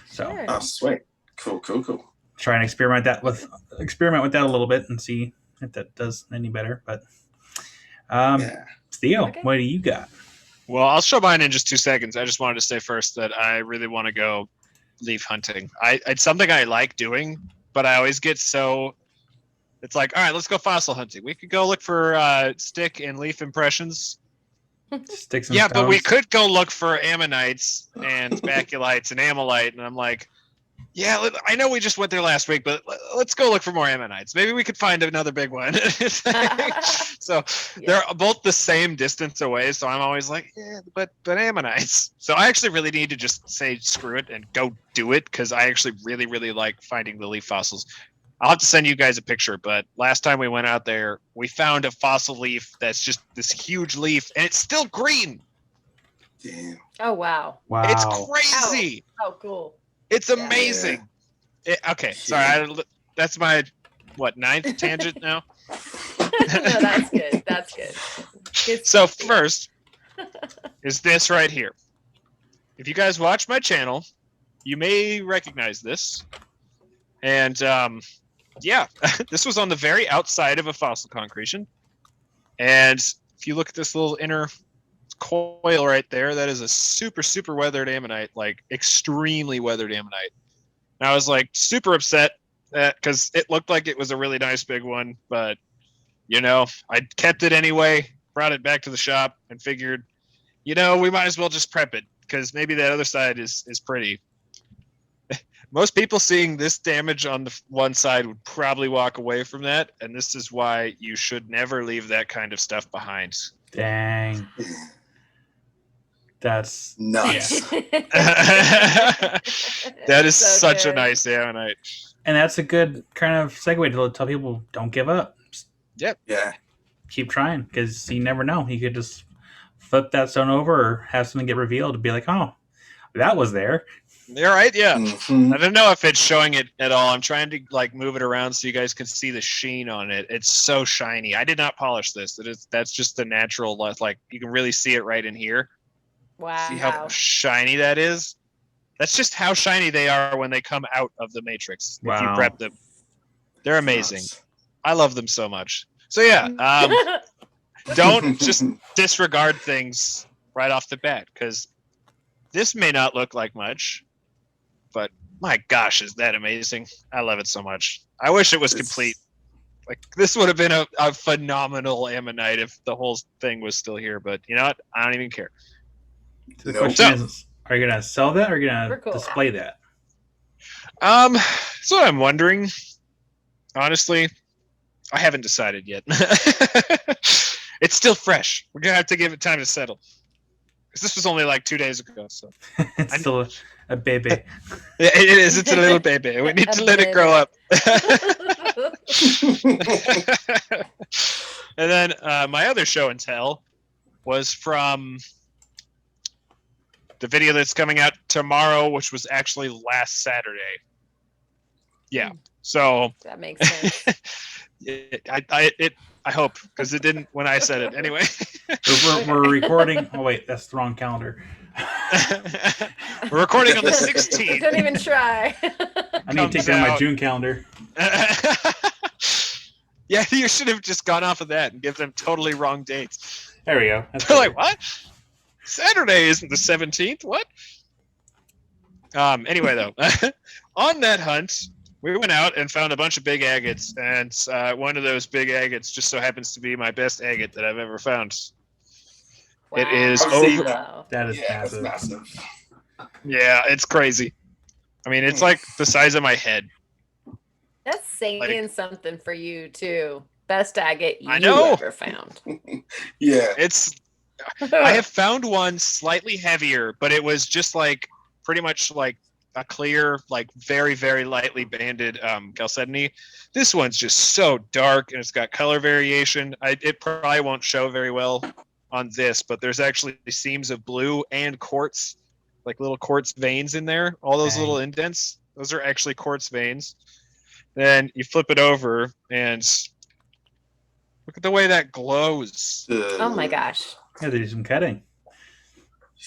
So, Sure. Oh, sweet. Cool. try and experiment with that a little bit and see if that does any better. But Theo, Okay. what do you got? Well, I'll show mine in just 2 seconds. I just wanted to say first that I really want to go leaf hunting. It's something I like doing, but I always get so. It's like, all right, let's go fossil hunting. We could go look for stick and leaf impressions. Sticks and Yeah, but we stones? could go look for ammonites and baculites and amylite. And I'm like, yeah, I know we just went there last week, but let's go look for more ammonites. Maybe we could find another big one. So they're both the same distance away. So I'm always like, yeah, but ammonites. So I actually really need to just say screw it and go do it, because I actually really, really like finding the leaf fossils. I'll have to send you guys a picture, but last time we went out there, we found a fossil leaf that's just this huge leaf, and it's still green. Damn. Oh, wow. Wow. It's crazy. Oh, cool. It's amazing. Okay, sorry. That's my, 9th tangent now? No, that's good. That's good. So first is this right here. If you guys watch my channel, you may recognize this. And this was on the very outside of a fossil concretion. And if you look at this little inner coil right there, that is a super, super weathered ammonite, like extremely weathered ammonite. And I was like super upset because it looked like it was a really nice big one, but I kept it anyway, brought it back to the shop and figured, we might as well just prep it because maybe that other side is pretty. Most people seeing this damage on the one side would probably walk away from that, and this is why you should never leave that kind of stuff behind. Dang. That's nuts. That is So such a good. nice ammonite. And that's a good kind of segue to tell people don't give up. Just Yeah. keep trying, because you never know. You could just flip that stone over or have something get revealed and be like, oh, that was there. You're right, yeah. Mm-hmm. I don't know if it's showing it at all. I'm trying to move it around so you guys can see the sheen on it. It's so shiny. I did not polish this. That's just the natural, you can really see it right in here. Wow. See how shiny that is? That's just how shiny they are when they come out of the matrix. If you Wow. prep them. They're amazing. Nuts. I love them so much. So yeah, don't just disregard things right off the bat, because this may not look like much, but my gosh, is that amazing. I love it so much. I wish it was complete. Like, this would have been a phenomenal ammonite if the whole thing was still here, but you know what? I don't even care. So the Nope. question is, are you going to sell that or are you going We're to cool. display that? That's what I'm wondering. Honestly, I haven't decided yet. It's still fresh. We're gonna have to give it time to settle. Because this was only like 2 days ago. So It's still a baby. yeah, it is. It's a little baby. We need to let it grow up. And then my other show and tell was from the video that's coming out tomorrow, which was actually last Saturday. Yeah. So That makes sense. I hope, because it didn't when I said it anyway. We're recording. Oh, wait, that's the wrong calendar. We're recording on the Don't 16th. even try. I need to take Comes down my out. June calendar. Yeah, you should have just gone off of that and give them totally wrong dates. There we go. That's They're better. like, what? Saturday isn't the 17th. What? Anyway, though, on that hunt, we went out and found a bunch of big agates, and one of those big agates just so happens to be my best agate that I've ever found. Wow. It is I've seen over. that. That is Yeah, it's massive. massive. Yeah, it's crazy. I mean, it's like the size of my head. That's saying something for you too. Best agate you I know. ever found. Yeah. I have found one slightly heavier, but it was just like pretty much like a clear, like very, very lightly banded chalcedony. This one's just so dark and it's got color variation. It probably won't show very well on this, but there's actually seams of blue and quartz, like little quartz veins in there. All those Dang. little indents, those are actually quartz veins. Then you flip it over and look at the way that glows. Oh my gosh. Yeah, they do some cutting.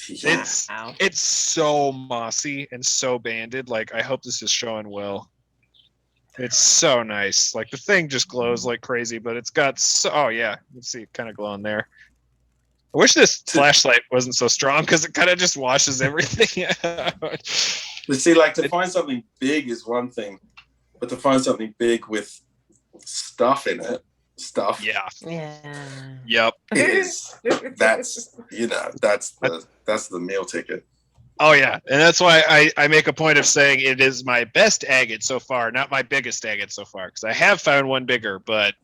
Yeah. Wow. It's so mossy and so banded. Like, I hope this is showing well. It's so nice. Like, the thing just glows like crazy, but it's got so... Oh, yeah. You see it kind of glowing there. I wish this flashlight wasn't so strong because it kind of just washes everything out. But see, like, to find something big is one thing, but to find something big with stuff in it, Yeah. Yeah. Yep. is that's the meal ticket. Oh, yeah. And that's why I make a point of saying it is my best agate so far, not my biggest agate so far, because I have found one bigger, but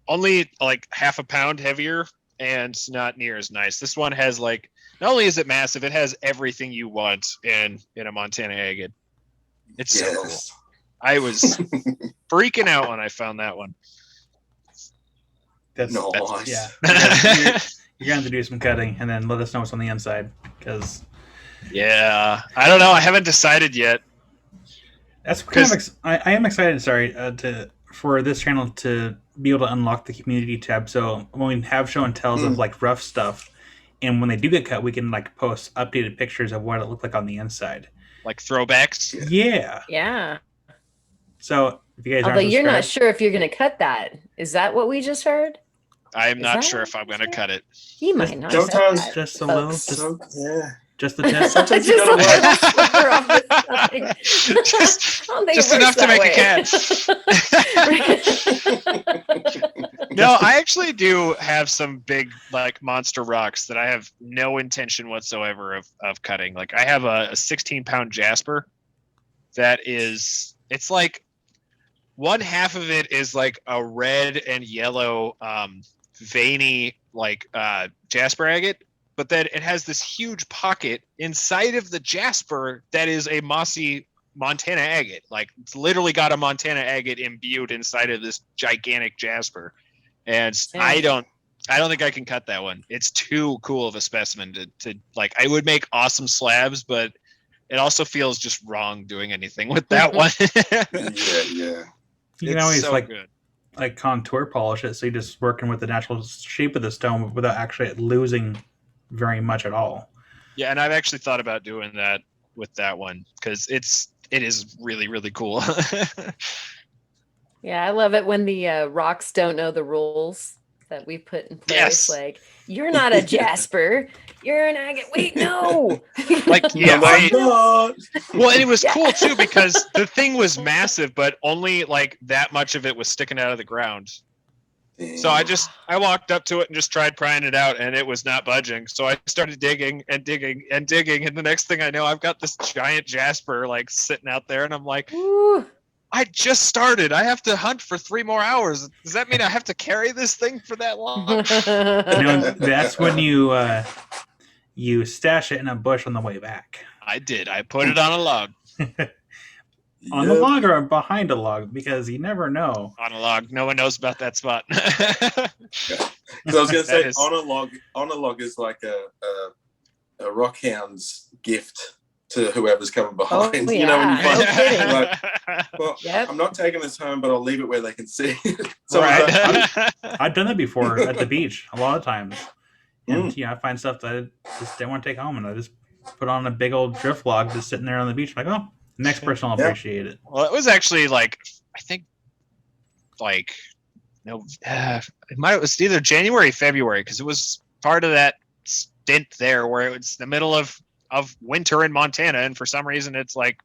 only like half a pound heavier and not near as nice. This one has like, not only is it massive, it has everything you want in a Montana agate. It's so cool. Yes. I was freaking out when I found that one. That's Nice. yeah. You're going to do some cutting and then let us know what's on the inside because Yeah, I don't know. I haven't decided yet. that's kind of I am excited. Sorry, for this channel to be able to unlock the community tab. So when we have show and tells of like rough stuff, and when they do get cut, we can like post updated pictures of what it looked like on the inside. Like throwbacks. Yeah. Yeah. So if you guys Although aren't you're not subscribed- sure if you're going to cut that. Is that what we just heard? I am Is not that sure what if I'm you going to said? cut it. He might not. Sometimes have just a folks. little, So, yeah. just the test. Sometimes you Just a gotta little wait. sliver off the side. Just- I don't think just it enough works to make that a catch. No, I actually do have some big like monster rocks that I have no intention whatsoever of cutting. Like I have a 16-pound Jasper that is, it's like one half of it is like a red and yellow veiny like Jasper agate, but then it has this huge pocket inside of the Jasper that is a mossy Montana agate. Like it's literally got a Montana agate imbued inside of this gigantic Jasper. And I don't think I can cut that one. It's too cool of a specimen to like. I would make awesome slabs, but it also feels just wrong doing anything with that one. Yeah. You can It's always so like good. like contour polish it, so you're just working with the natural shape of the stone without actually losing very much at all. Yeah, and I've actually thought about doing that with that one because it is really, really cool. Yeah, I love it when the rocks don't know the rules that we put in place. Yes. Like, you're not a Jasper. You're an agate. Wait, no. Like, yeah, No, I'm not. well, and it was Yeah. cool too because the thing was massive, but only like that much of it was sticking out of the ground. So I walked up to it and just tried prying it out, and it was not budging. So I started digging and digging and digging, and the next thing I know, I've got this giant Jasper like sitting out there, and I'm like, Ooh. I just started. I have to hunt for 3 more hours. Does that mean I have to carry this thing for that long? You know, that's when you stash it in a bush on the way back. I did. I put it on a log. On the log or behind a log, because you never know. On a log. No one knows about that spot. Because I was going to say, That is- on a log is like a Rockhound's gift to whoever's coming behind. Oh, You know, when you yeah. find, No kidding. like, well, Yep. I'm not taking this home, but I'll leave it where they can see. So Right. I've done that before at the beach a lot of times. And I find stuff that I just didn't want to take home, and I just put on a big old drift log just sitting there on the beach. Like, oh, the next person will Yeah. appreciate it. Well, it was actually like, I think, like, no, it was either January, February, because it was part of that stint there where it was the middle of winter in Montana, and for some reason it's like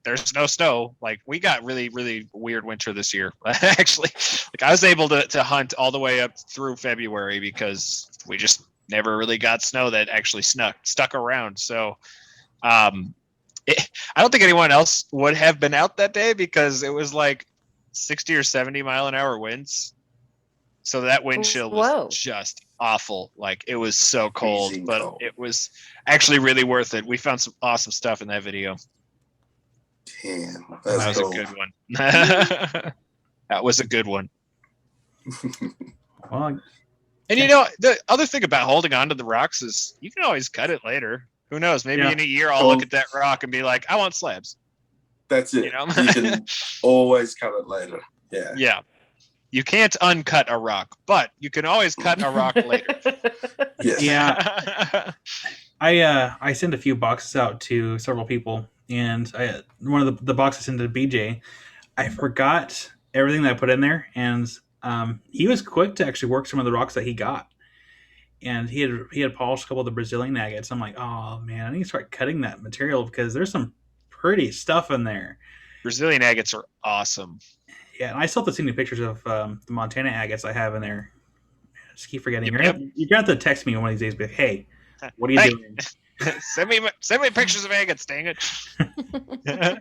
there's no snow. Like we got really, really weird winter this year. Actually, like I was able to hunt all the way up through February because we just never really got snow that actually stuck around. So I don't think anyone else would have been out that day because it was like 60 or 70 mile an hour winds. So that wind chill was just awful. Like it was so cold, but it was actually really worth it. We found some awesome stuff in that video. Damn, that was a good one. That was a good one. Well, and you know, the other thing about holding on to the rocks is you can always cut it later. Who knows? Maybe in a year I'll look at that rock and be like, I want slabs. That's it. You know? You can always cut it later. Yeah. Yeah. You can't uncut a rock, but you can always cut a rock later. Yes. Yeah. I sent a few boxes out to several people, and one of the boxes I sent to BJ, I forgot everything that I put in there, and he was quick to actually work some of the rocks that he got. And he had polished a couple of the Brazilian agates. I'm like, oh man, I need to start cutting that material because there's some pretty stuff in there. Brazilian agates are awesome. Yeah, and I still have to see any pictures of the Montana agates I have in there. I just keep forgetting. You're gonna have to text me one of these days. Be like, hey, what are you doing? send me pictures of agates. Dang it. I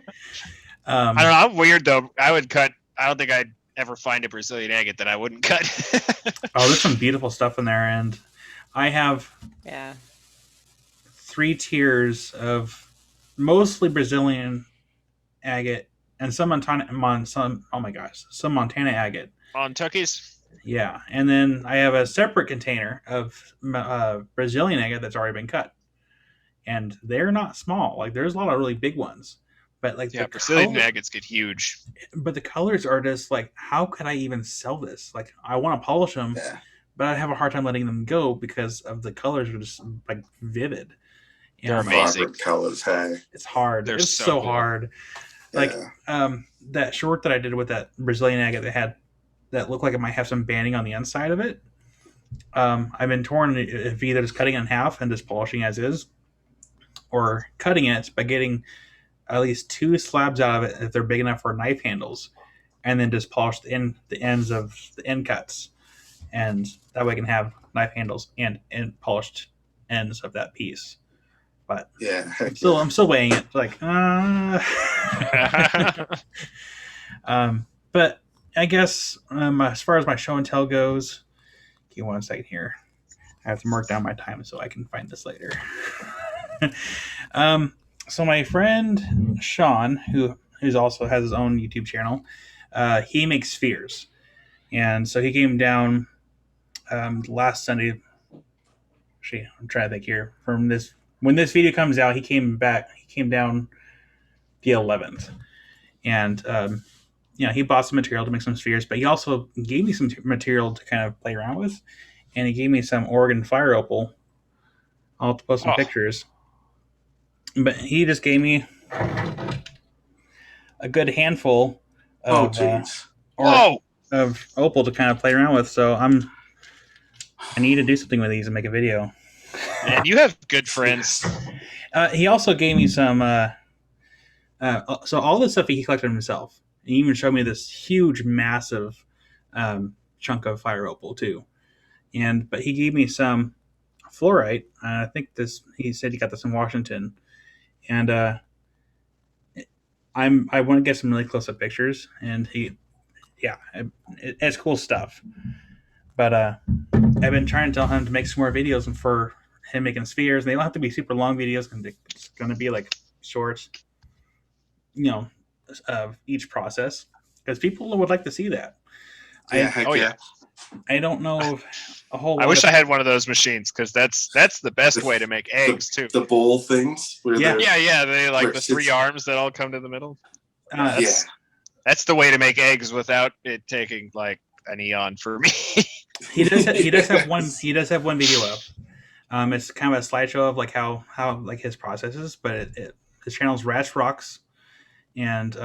don't know. I'm weird though. I don't think I'd ever find a Brazilian agate that I wouldn't cut. Oh, there's some beautiful stuff in there, and I have 3 tiers of mostly Brazilian agate and some Montana agate. Montuckies? Yeah, and then I have a separate container of Brazilian agate that's already been cut, and they're not small. Like there's a lot of really big ones, but like the Brazilian agates get huge. But the colors are just like, how could I even sell this? Like I want to polish them. Yeah. But I have a hard time letting them go because of the colors are just like vivid. They're amazing vibrant colors. Hey, it's hard. It's so cool. Hard. Like that short that I did with that Brazilian agate that looked like it might have some banding on the inside of it. I've been torn if either just cutting it in half and just polishing as is, or cutting it by getting at least 2 slabs out of it if they're big enough for knife handles, and then just polish the ends of the end cuts. And that way I can have knife handles and polished ends of that piece. But I'm still weighing it. Like, but I guess as far as my show and tell goes, give me 1 second here. I have to mark down my time so I can find this later. So my friend Sean, who's also has his own YouTube channel, he makes spheres, and so he came down last Sunday. Actually, I'm trying to think here. From this, when this video comes out, he came down the 11th, and he bought some material to make some spheres, but he also gave me some material to kind of play around with, and he gave me some Oregon fire opal. I'll have to post some pictures, but he just gave me a good handful of of opal to kind of play around with. So I need to do something with these and make a video. And you have good friends. He also gave me some. So all this stuff he collected himself. He even showed me this huge, massive chunk of fire opal too. But he gave me some fluorite. I think he said he got this in Washington, and I want to get some really close up pictures. And it's cool stuff. But I've been trying to tell him to make some more videos, and for him making spheres, they don't have to be super long videos. It's going to be like short, of each process, because people would like to see that. I don't know a whole lot. I wish I had one of those machines, because that's the best way to make eggs too. The ball things. They like the 3 arms that all come to the middle. That's the way to make eggs without it taking like an eon for me. He does have one video up. It's kind of a slideshow of like how like his processes, but his channel's Ratch Rocks, and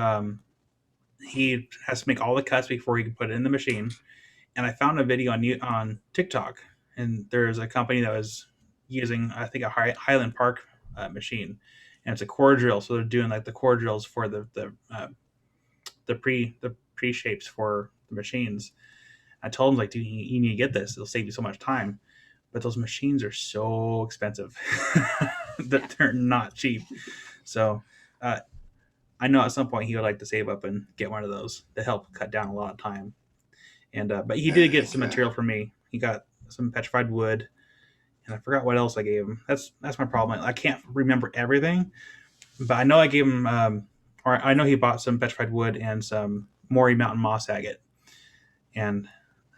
he has to make all the cuts before he can put it in the machine. And I found a video on TikTok, and there's a company that was using, I think, a Highland Park machine, and it's a core drill. So they're doing like the core drills for the pre shapes for the machines. I told him, like, dude, you need to get this. It'll save you so much time. But those machines are so expensive that they're not cheap. So I know at some point he would like to save up and get one of those to help cut down a lot of time. And but he did get some material from me. He got some petrified wood, and I forgot what else I gave him. That's my problem. I can't remember everything, but I know I gave him, or I know he bought some petrified wood and some Maury Mountain moss agate. And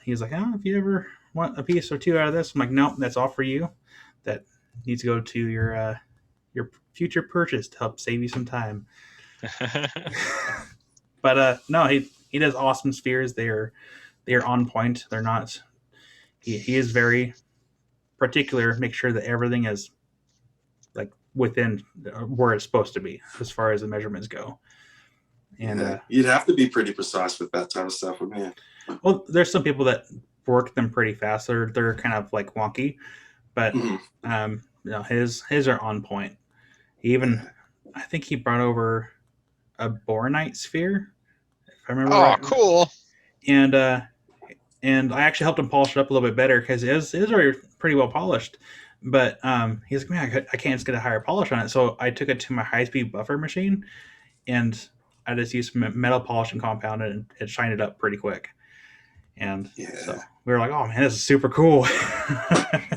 he was like, "Oh, if you ever want a piece or two out of this," I'm like, "No, that's all for you. That needs to go to your future purchase to help save you some time." But no, he does awesome spheres. They are on point. They're not. He is very particular. Make sure that everything is like within where it's supposed to be as far as the measurements go. And you'd have to be pretty precise with that type of stuff, wouldn't you? Well, there's some people that work them pretty fast. They're kind of like wonky, but his are on point. I think he brought over a boronite sphere, if I remember right. Oh, cool. And I actually helped him polish it up a little bit better because his are pretty well polished. But he's like, man, I can't just get a higher polish on it. So I took it to my high-speed buffer machine, and I just used some metal polishing compound, and it shined it up pretty quick. And so we were like, oh, man, this is super cool.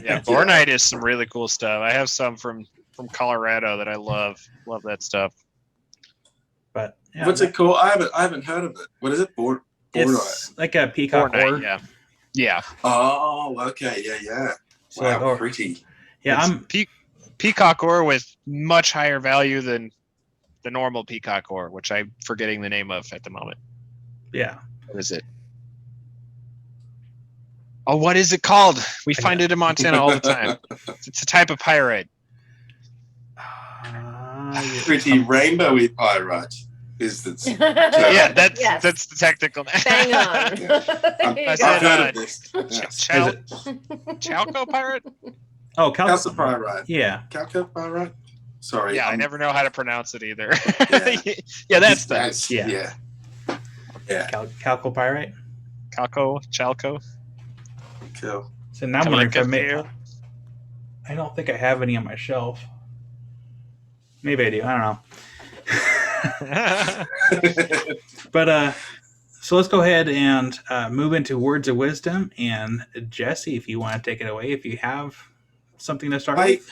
Yeah, boronite is some really cool stuff. I have some from Colorado that I love. Love that stuff. But yeah, what's it called? I haven't heard of it. What is it? Boronite. It's like a peacock ore. Yeah. Oh, okay. Yeah. So wow, pretty. Yeah, it's peacock ore with much higher value than the normal peacock ore, which I'm forgetting the name of at the moment. Yeah. What is it? Oh, what is it called? We find it in Montana all the time. It's a type of pyrite. Pretty rainbowy pyrite is the term. Yeah, that's the technical name. Bang on. I've heard of this. Chalco pyrite? Oh, calcopyrite. Yeah. Calcopyrite? Sorry. Yeah, I never know how to pronounce it either. Yeah, that's yeah. Calcopyrite? Chalco. Cool. So now I'm wondering I don't think I have any on my shelf. Maybe I do. I don't know. But so let's go ahead and move into words of wisdom. And Jesse, if you want to take it away, if you have something to start with.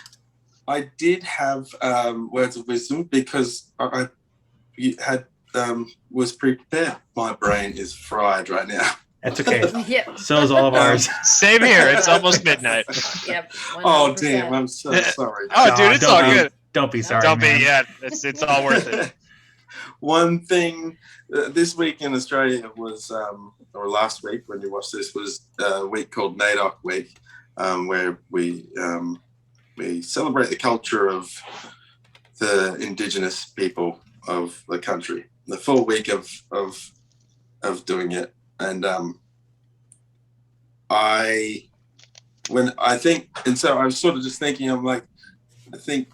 I did have words of wisdom because I was prepared. My brain is fried right now. That's okay. Yep. So is all of ours. Same here. It's almost midnight. Yep. 100%. Oh damn! I'm so sorry. Oh, dude, it's all good. Don't be sorry. Don't man. be. Yeah, it's all worth it. One thing this week in Australia was, or last week when you watched this, was a week called NAIDOC Week, where we celebrate the culture of the Indigenous people of the country. The full week of doing it, and so I was sort of just thinking, I'm like, I think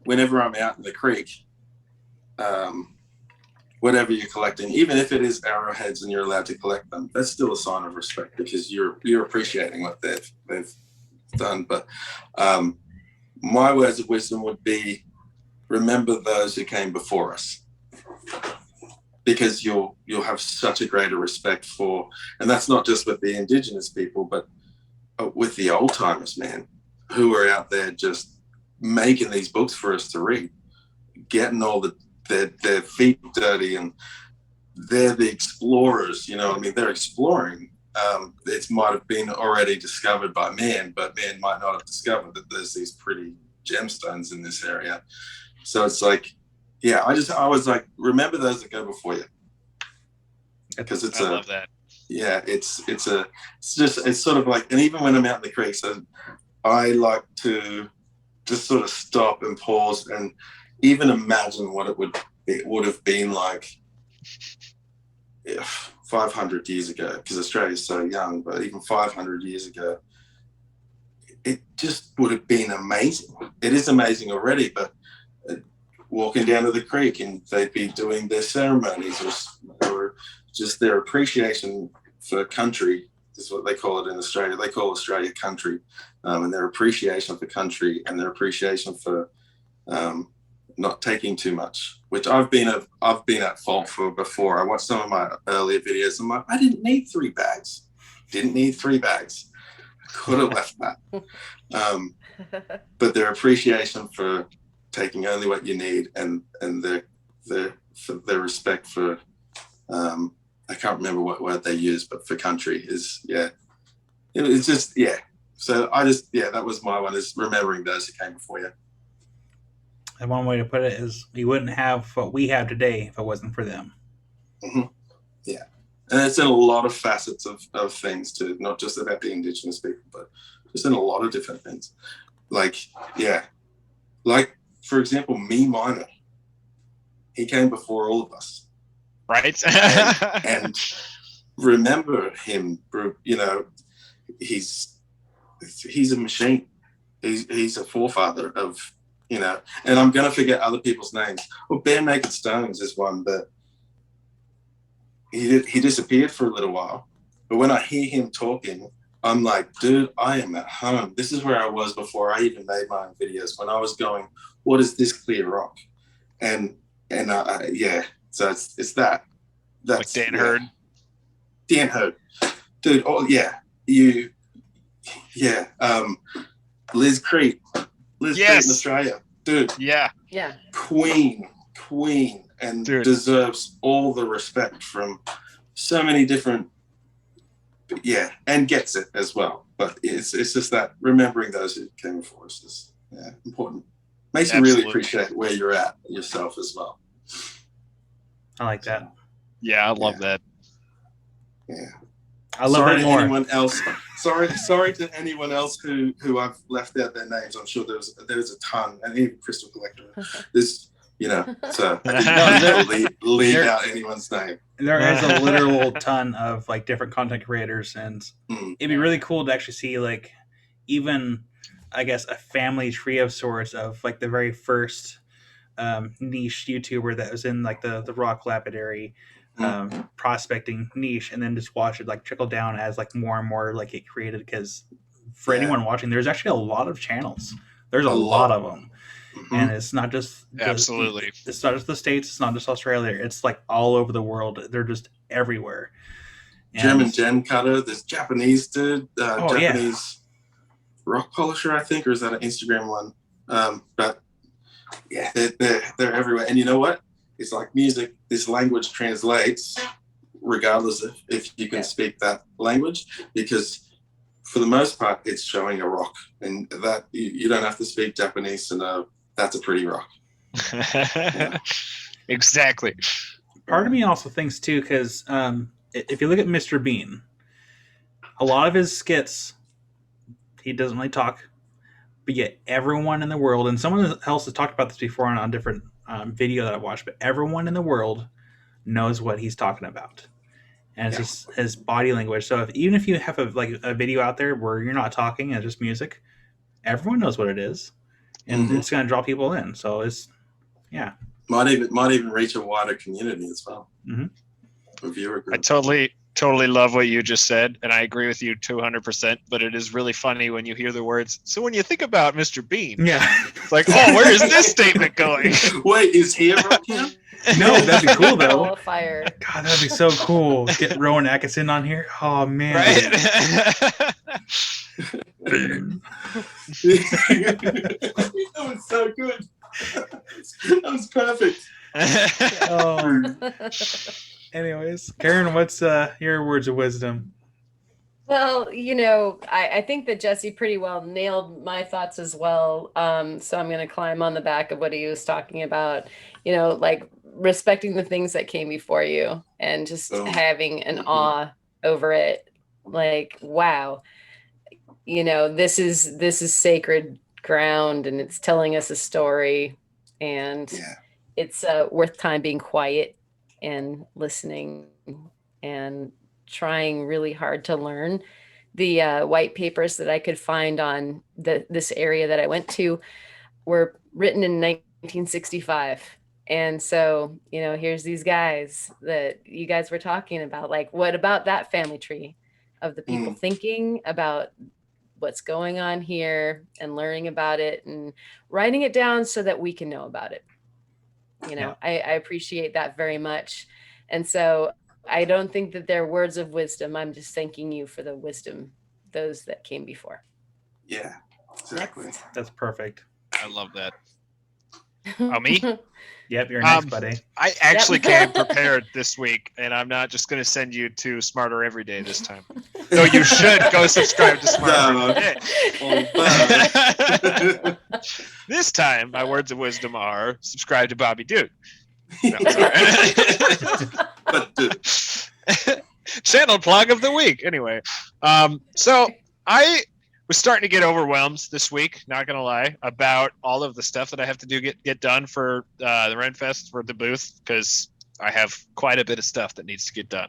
whenever I'm out in the creek, whatever you're collecting, even if it is arrowheads and you're allowed to collect them, that's still a sign of respect because you're appreciating what they've done. But my words of wisdom would be, remember those who came before us, because you'll have such a greater respect for, and that's not just with the Indigenous people, but with the old timers, man, who are out there just making these books for us to read, getting all their feet dirty, and they're the explorers. You know, I mean, they're exploring. It might have been already discovered by man, but man might not have discovered that there's these pretty gemstones in this area. So it's like, yeah, I was like, remember those that go before you, because I love that. Yeah, it's sort of like, and even when I'm out in the creek, so I like to just sort of stop and pause and even imagine what it would have been like 500 years ago, because Australia's so young, but even 500 years ago, it just would have been amazing. It is amazing already, but walking down to the creek and they'd be doing their ceremonies or just their appreciation for country is what they call it in Australia. They call Australia country, and their appreciation for country and their appreciation for not taking too much, which I've been at fault for before. I watched some of my earlier videos. I'm like, I didn't need 3 bags. Didn't need 3 bags. Could have left that. But their appreciation for taking only what you need and their respect for I can't remember what word they used, but for country is it's just so that was my one, is remembering those who came before you. And one way to put it is we wouldn't have what we have today if it wasn't for them. Mm-hmm. Yeah. And it's in a lot of facets of things too, not just about the Indigenous people, but just in a lot of different things. Like, for example, Me Minor. He came before all of us. Right. and remember him, he's a machine. He's a forefather of, and I'm going to forget other people's names. Well, Bare Naked Stones is one that he disappeared for a little while. But when I hear him talking, I'm like, dude, I am at home. This is where I was before I even made my own videos, when I was going, what is this clear rock? And so it's that. That's like Dan Hurd. Dan Hurd. Dude, Liz Crete. Liz Crete in Australia. Dude. Yeah. Yeah. Queen. And deserves all the respect from so many different, and gets it as well. But it's just that remembering those who came before us is important. Makes you really appreciate where you're at yourself as well. I like that. Yeah, I love that. Yeah. I love it more. Anyone else? Sorry to anyone else who I've left out their names. I'm sure there's a ton, and even Crystal Collector. There's, so I didn't leave out anyone's name. There is a literal ton of like different content creators, and it'd be really cool to actually see like even, I guess, a family tree of sorts of like the very first niche YouTuber that was in like the rock lapidary prospecting niche, and then just watch it like trickle down as like more and more like it created. Because for anyone watching, there's actually a lot of channels. There's a lot of them. Mm-hmm. And it's not just absolutely. It's not just the States. It's not just Australia. It's like all over the world. They're just everywhere. German Gen Cutter. There's Japanese dude. Japanese rock polisher, I think, or is that an Instagram one? But they're everywhere. And you know what? It's like music. This language translates regardless of if you can speak that language, because for the most part, it's showing a rock, and that you don't have to speak Japanese to know that's a pretty rock. Exactly. Part of me also thinks too, because if you look at Mr. Bean, a lot of his skits, he doesn't really talk, but yet everyone in the world, and someone else has talked about this before on a different video that I've watched, but everyone in the world knows what he's talking about. And it's just his body language. So even if you have a video out there where you're not talking and just music, everyone knows what it is, and it's going to draw people in. So it's might even reach a wider community as well. A viewer group. I totally love what you just said, and I agree with you 200%. But it is really funny when you hear the words. So when you think about Mr. Bean, it's like, oh, where is this statement going? Wait, is he a Rockhound? No, that'd be cool though. Qualifier. God, that'd be so cool. Get Rowan Atkinson on here. Oh man. Right? That was so good. That was perfect. Anyways, Karen, what's your words of wisdom? Well, I think that Jesse pretty well nailed my thoughts as well. So I'm going to climb on the back of what he was talking about, like respecting the things that came before you and just having an awe over it. Like, wow, this is sacred ground, and it's telling us a story, and it's worth time being quiet and listening and trying really hard to learn. The white papers that I could find on this area that I went to were written in 1965. And so, here's these guys that you guys were talking about. Like, what about that family tree of the people thinking about what's going on here and learning about it and writing it down so that we can know about it? I appreciate that very much. And so I don't think that they're words of wisdom. I'm just thanking you for the wisdom, those that came before. Yeah, exactly. That's perfect. I love that. Oh, me? Yep, you're next, buddy. I actually came prepared this week, and I'm not just going to send you to Smarter Every Day this time. No, you should go subscribe to Smarter Every Day. This time, my words of wisdom are subscribe to Bobby Duke. No, channel plug of the week. Anyway, so I was starting to get overwhelmed this week, not gonna lie, about all of the stuff that I have to do get done for the Renfest, for the booth, because I have quite a bit of stuff that needs to get done.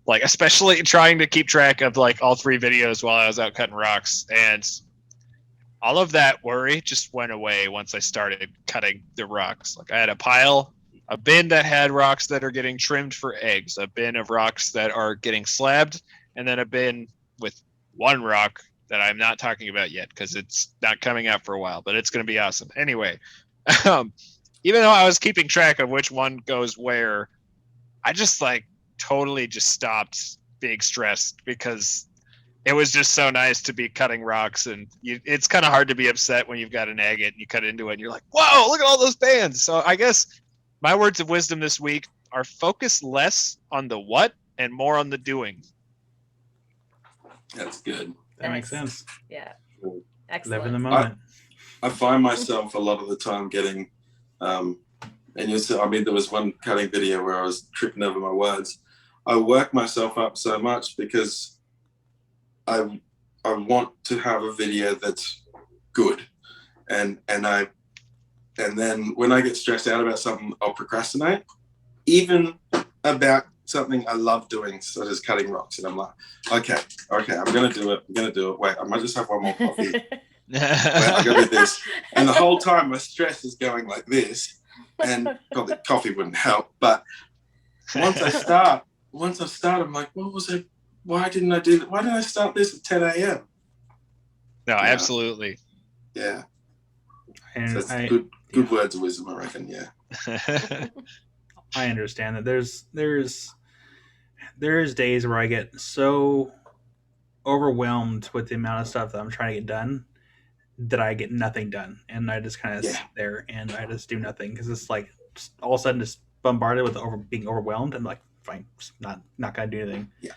Like, especially trying to keep track of like all 3 videos while I was out cutting rocks, and all of that worry just went away once I started cutting the rocks. Like, I had a bin that had rocks that are getting trimmed for eggs, a bin of rocks that are getting slabbed, and then a bin with 1 rock that I'm not talking about yet because it's not coming out for a while, but it's going to be awesome. Anyway, even though I was keeping track of which one goes where, I just totally just stopped being stressed because it was just so nice to be cutting rocks. And it's kind of hard to be upset when you've got an agate and you cut into it and you're like, whoa, look at all those bands. So I guess my words of wisdom this week are focus less on the what and more on the doing. That's good. That makes sense. Yeah. Excellent. Live in the moment. I find myself a lot of the time getting, and you'll see, there was one cutting video where I was tripping over my words. I work myself up so much because I want to have a video that's good, and then when I get stressed out about something, I'll procrastinate, even about something I love doing, such as cutting rocks. And I'm like, okay, I'm going to do it. Wait, I might just have one more coffee. Wait, I got to do this. And the whole time my stress is going like this, and probably coffee wouldn't help. But once I start, I'm like, what was it? Why didn't I do that? Why didn't I start this at 10 a.m.? No, absolutely. Yeah. And so good words of wisdom, I reckon. Yeah. I understand that there's days where I get so overwhelmed with the amount of stuff that I'm trying to get done that I get nothing done, and I just kind of sit there and I just do nothing because it's like just all of a sudden just bombarded with being overwhelmed and like fine, just not gonna do anything. Yeah.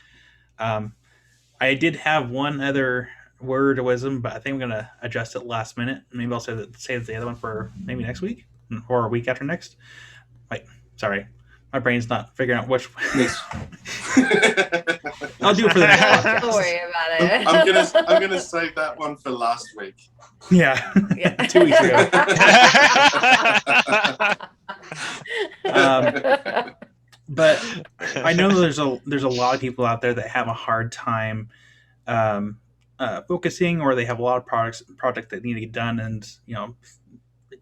I did have one other word of wisdom, but I think I'm gonna adjust it last minute. Maybe I'll save the other one for maybe next week or a week after next. Wait. Sorry, my brain's not figuring out which. I'll do it for the next podcast. Don't worry about it. I'm gonna save that one for last week. Yeah. 2 weeks ago. But I know there's a lot of people out there that have a hard time focusing, or they have a lot of projects that need to get done, and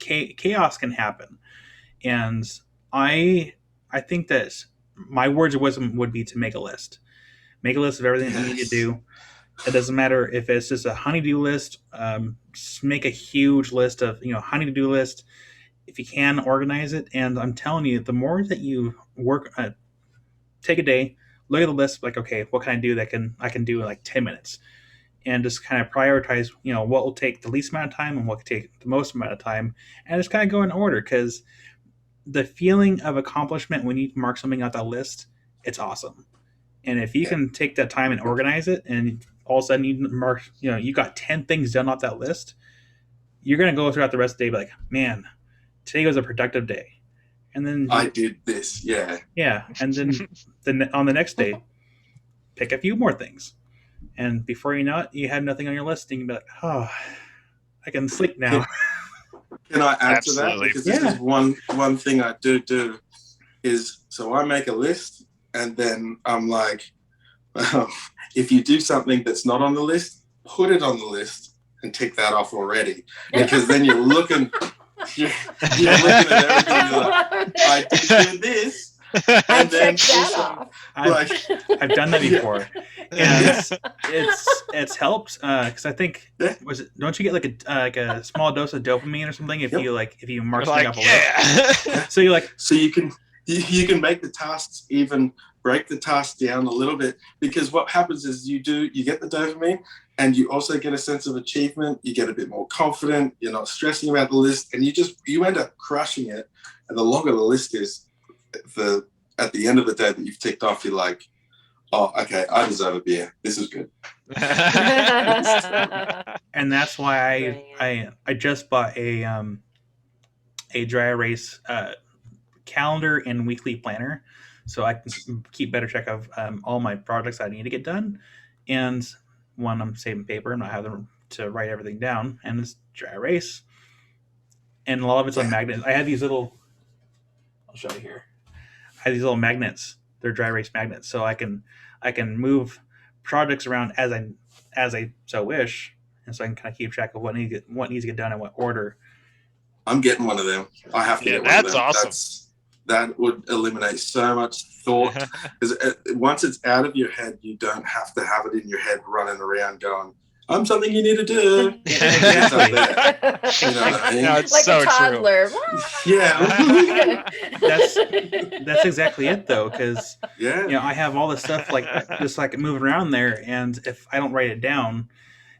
chaos can happen. And I think that my words of wisdom would be to make a list. Make a list of everything that you need to do. It doesn't matter if it's just a honey-do list. Just make a huge list of honey-to-do list. If you can, organize it. And I'm telling you, the more that you work, take a day, look at the list, like, okay, what can I do that I can do in like 10 minutes, and just kind of prioritize, what will take the least amount of time and what can take the most amount of time, and just kind of go in order, because the feeling of accomplishment when you mark something out that list, it's awesome. And if you can take that time and organize it, and all of a sudden you mark, you got 10 things done off that list, you're going to go throughout the rest of the day, be like, man, today was a productive day. And then I did this. Yeah. Yeah. And then on the next day, pick a few more things. And before you know it, you have nothing on your list, and you can be like, oh, I can sleep now. Can I add to that? Because this is one thing I do is, so I make a list, and then I'm like, if you do something that's not on the list, put it on the list and tick that off already, because then you're looking at everything. You're like, I did do this, and then I've done that before, and it's helped because I think don't you get like a small dose of dopamine or something if you mark something up a list? So you can make the tasks, even break the task down a little bit, because what happens is you get the dopamine, and you also get a sense of achievement. You get a bit more confident. You're not stressing about the list, and you end up crushing it. And the longer the list is, at the end of the day that you've ticked off, you're like, oh, okay, I deserve a beer. This is good. And that's why I just bought a dry erase calendar and weekly planner, so I can keep better track of all my projects I need to get done. And one, I'm saving paper and not having to write everything down, and it's dry erase. And a lot of it's on magnets. I have these little, I'll show you here. I have these little magnets. They're dry erase magnets, so I can move projects around as I so wish, and so I can kind of keep track of what needs to get done in what order. I'm getting one of them. I have to get one of them. That's awesome. That would eliminate so much thought, because once it's out of your head, you don't have to have it in your head running around going, I'm something you need to do. Exactly. You know what I mean? No, it's like so a toddler. Yeah. That's exactly it, though, because I have all this stuff just moving around there, and if I don't write it down,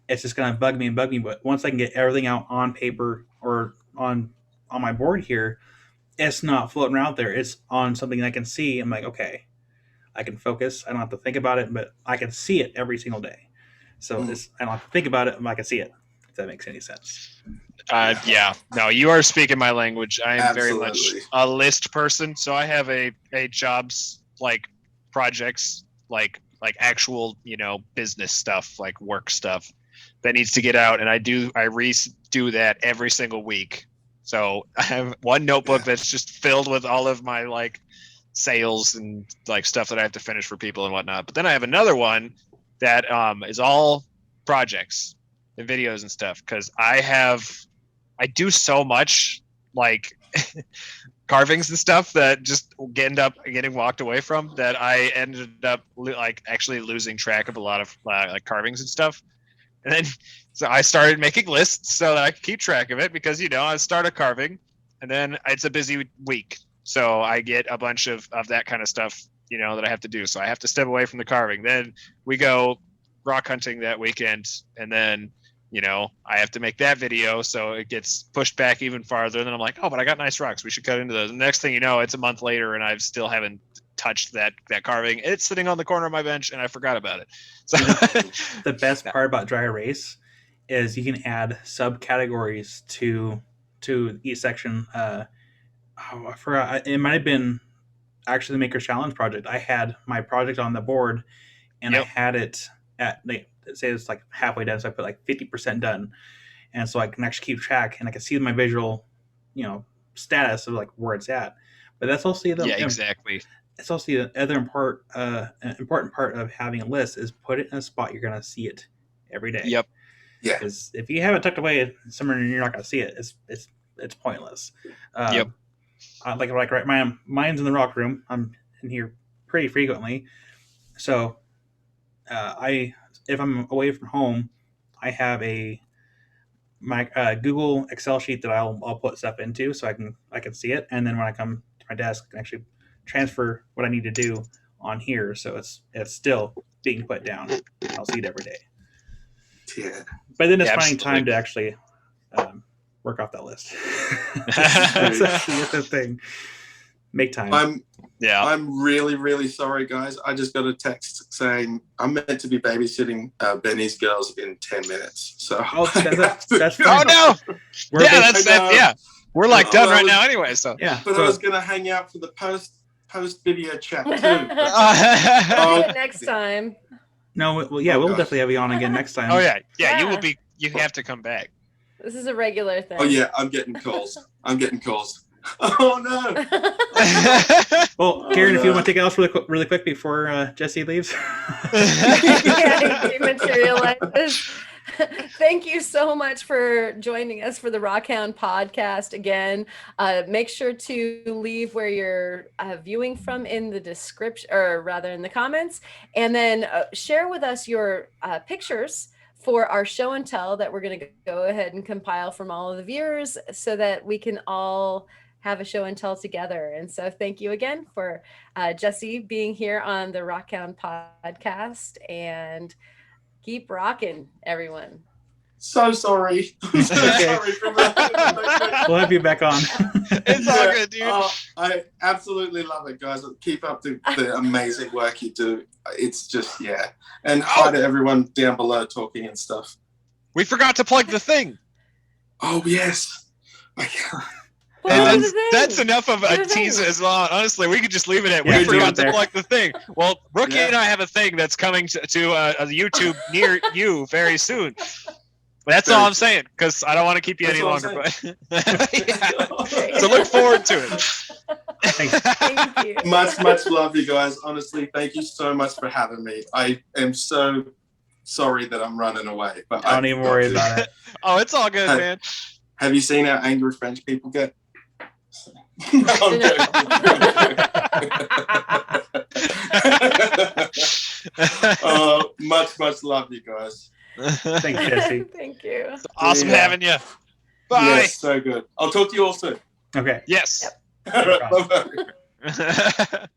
it's just gonna bug me. But once I can get everything out on paper or on my board here, it's not floating around there. It's on something I can see. I'm like, okay, I can focus. I don't have to think about it, but I can see it every single day. So I don't have to think about it, but I can see it, if that makes any sense. Yeah. No, you are speaking my language. I am Absolutely. very much a list person. So I have a jobs, like projects, like actual, business stuff, like work stuff that needs to get out. And I redo that every single week. So I have one notebook that's just filled with all of my like sales and like stuff that I have to finish for people and whatnot. But then I have another one that is all projects and videos and stuff, because I do so much like carvings and stuff that just end up getting walked away from, that I ended up like actually losing track of a lot of like carvings and stuff. And then so I started making lists so that I could keep track of it, because I start a carving and then it's a busy week, so I get a bunch of that kind of stuff that I have to do. So I have to step away from the carving. Then we go rock hunting that weekend, and then I have to make that video, so it gets pushed back even farther. And then I'm like, oh, but I got nice rocks, we should cut into those. And the next thing you know, it's a month later and I still haven't touched that carving. It's sitting on the corner of my bench and I forgot about it. So the best part about dry erase is you can add subcategories to each section. I forgot, it might have been actually the Maker Challenge project. I had my project on the board, and I had it at, say it's like halfway done, so I put like 50% done, and so I can actually keep track, and I can see my visual, status of like where it's at. But that's also exactly. It's also the other important part of having a list is put it in a spot you're gonna see it every day. Yep. Yeah. Because if you have it tucked away somewhere and you're not gonna see it, it's pointless. Yep. Mine's in the rock room. I'm in here pretty frequently, so if I'm away from home, I have my Google Excel sheet that I'll put stuff into, so I can see it, and then when I come to my desk, I can actually transfer what I need to do on here, so it's still being put down. I'll see it every day. Yeah. But then it's finding time to actually work off that list. That's the other thing. Make time. I'm really, really sorry, guys. I just got a text saying I'm meant to be babysitting Benny's girls in 10 minutes. So that's fine. Oh no! We're like done right now anyway. So yeah, but I was gonna hang out for the post video chat too. Next time. No, we'll definitely have you on again next time. Oh yeah. You will be. You have to come back. This is a regular thing. Oh yeah, I'm getting calls. Oh no! Well, Karen, if you want to take it off really quick before Jesse leaves. Yeah, he dematerializes. Thank you so much for joining us for the Rockhound podcast again. Make sure to leave where you're viewing from in the description, or rather in the comments, and then share with us your pictures for our show and tell that we're going to go ahead and compile from all of the viewers so that we can all have a show and tell together. And so thank you again for Jesse being here on the Rockhound podcast, and keep rocking, everyone. So sorry. I'm so sorry for that. We'll have you back on. It's all good, dude. I absolutely love it, guys. Keep up the amazing work you do. It's just, yeah. And hi to everyone down below talking and stuff. We forgot to plug the thing. Oh, yes. And that's enough of a teaser as well. Honestly, we could just leave it at we forgot to plug the thing. Well, Rookie and I have a thing that's coming to YouTube near you very soon. That's all I'm saying, because I don't want to keep you any longer. But so look forward to it. Thank you. Much love, you guys. Honestly, thank you so much for having me. I am so sorry that I'm running away. But don't even worry about it. Oh, it's all good, man. Have you seen how angry French people get? I'm much love, you guys. Thanks, Jesse. Thank you. It's awesome having you. Bye. Yes, so good. I'll talk to you all soon. Okay. Yes. Yep. Bye-bye.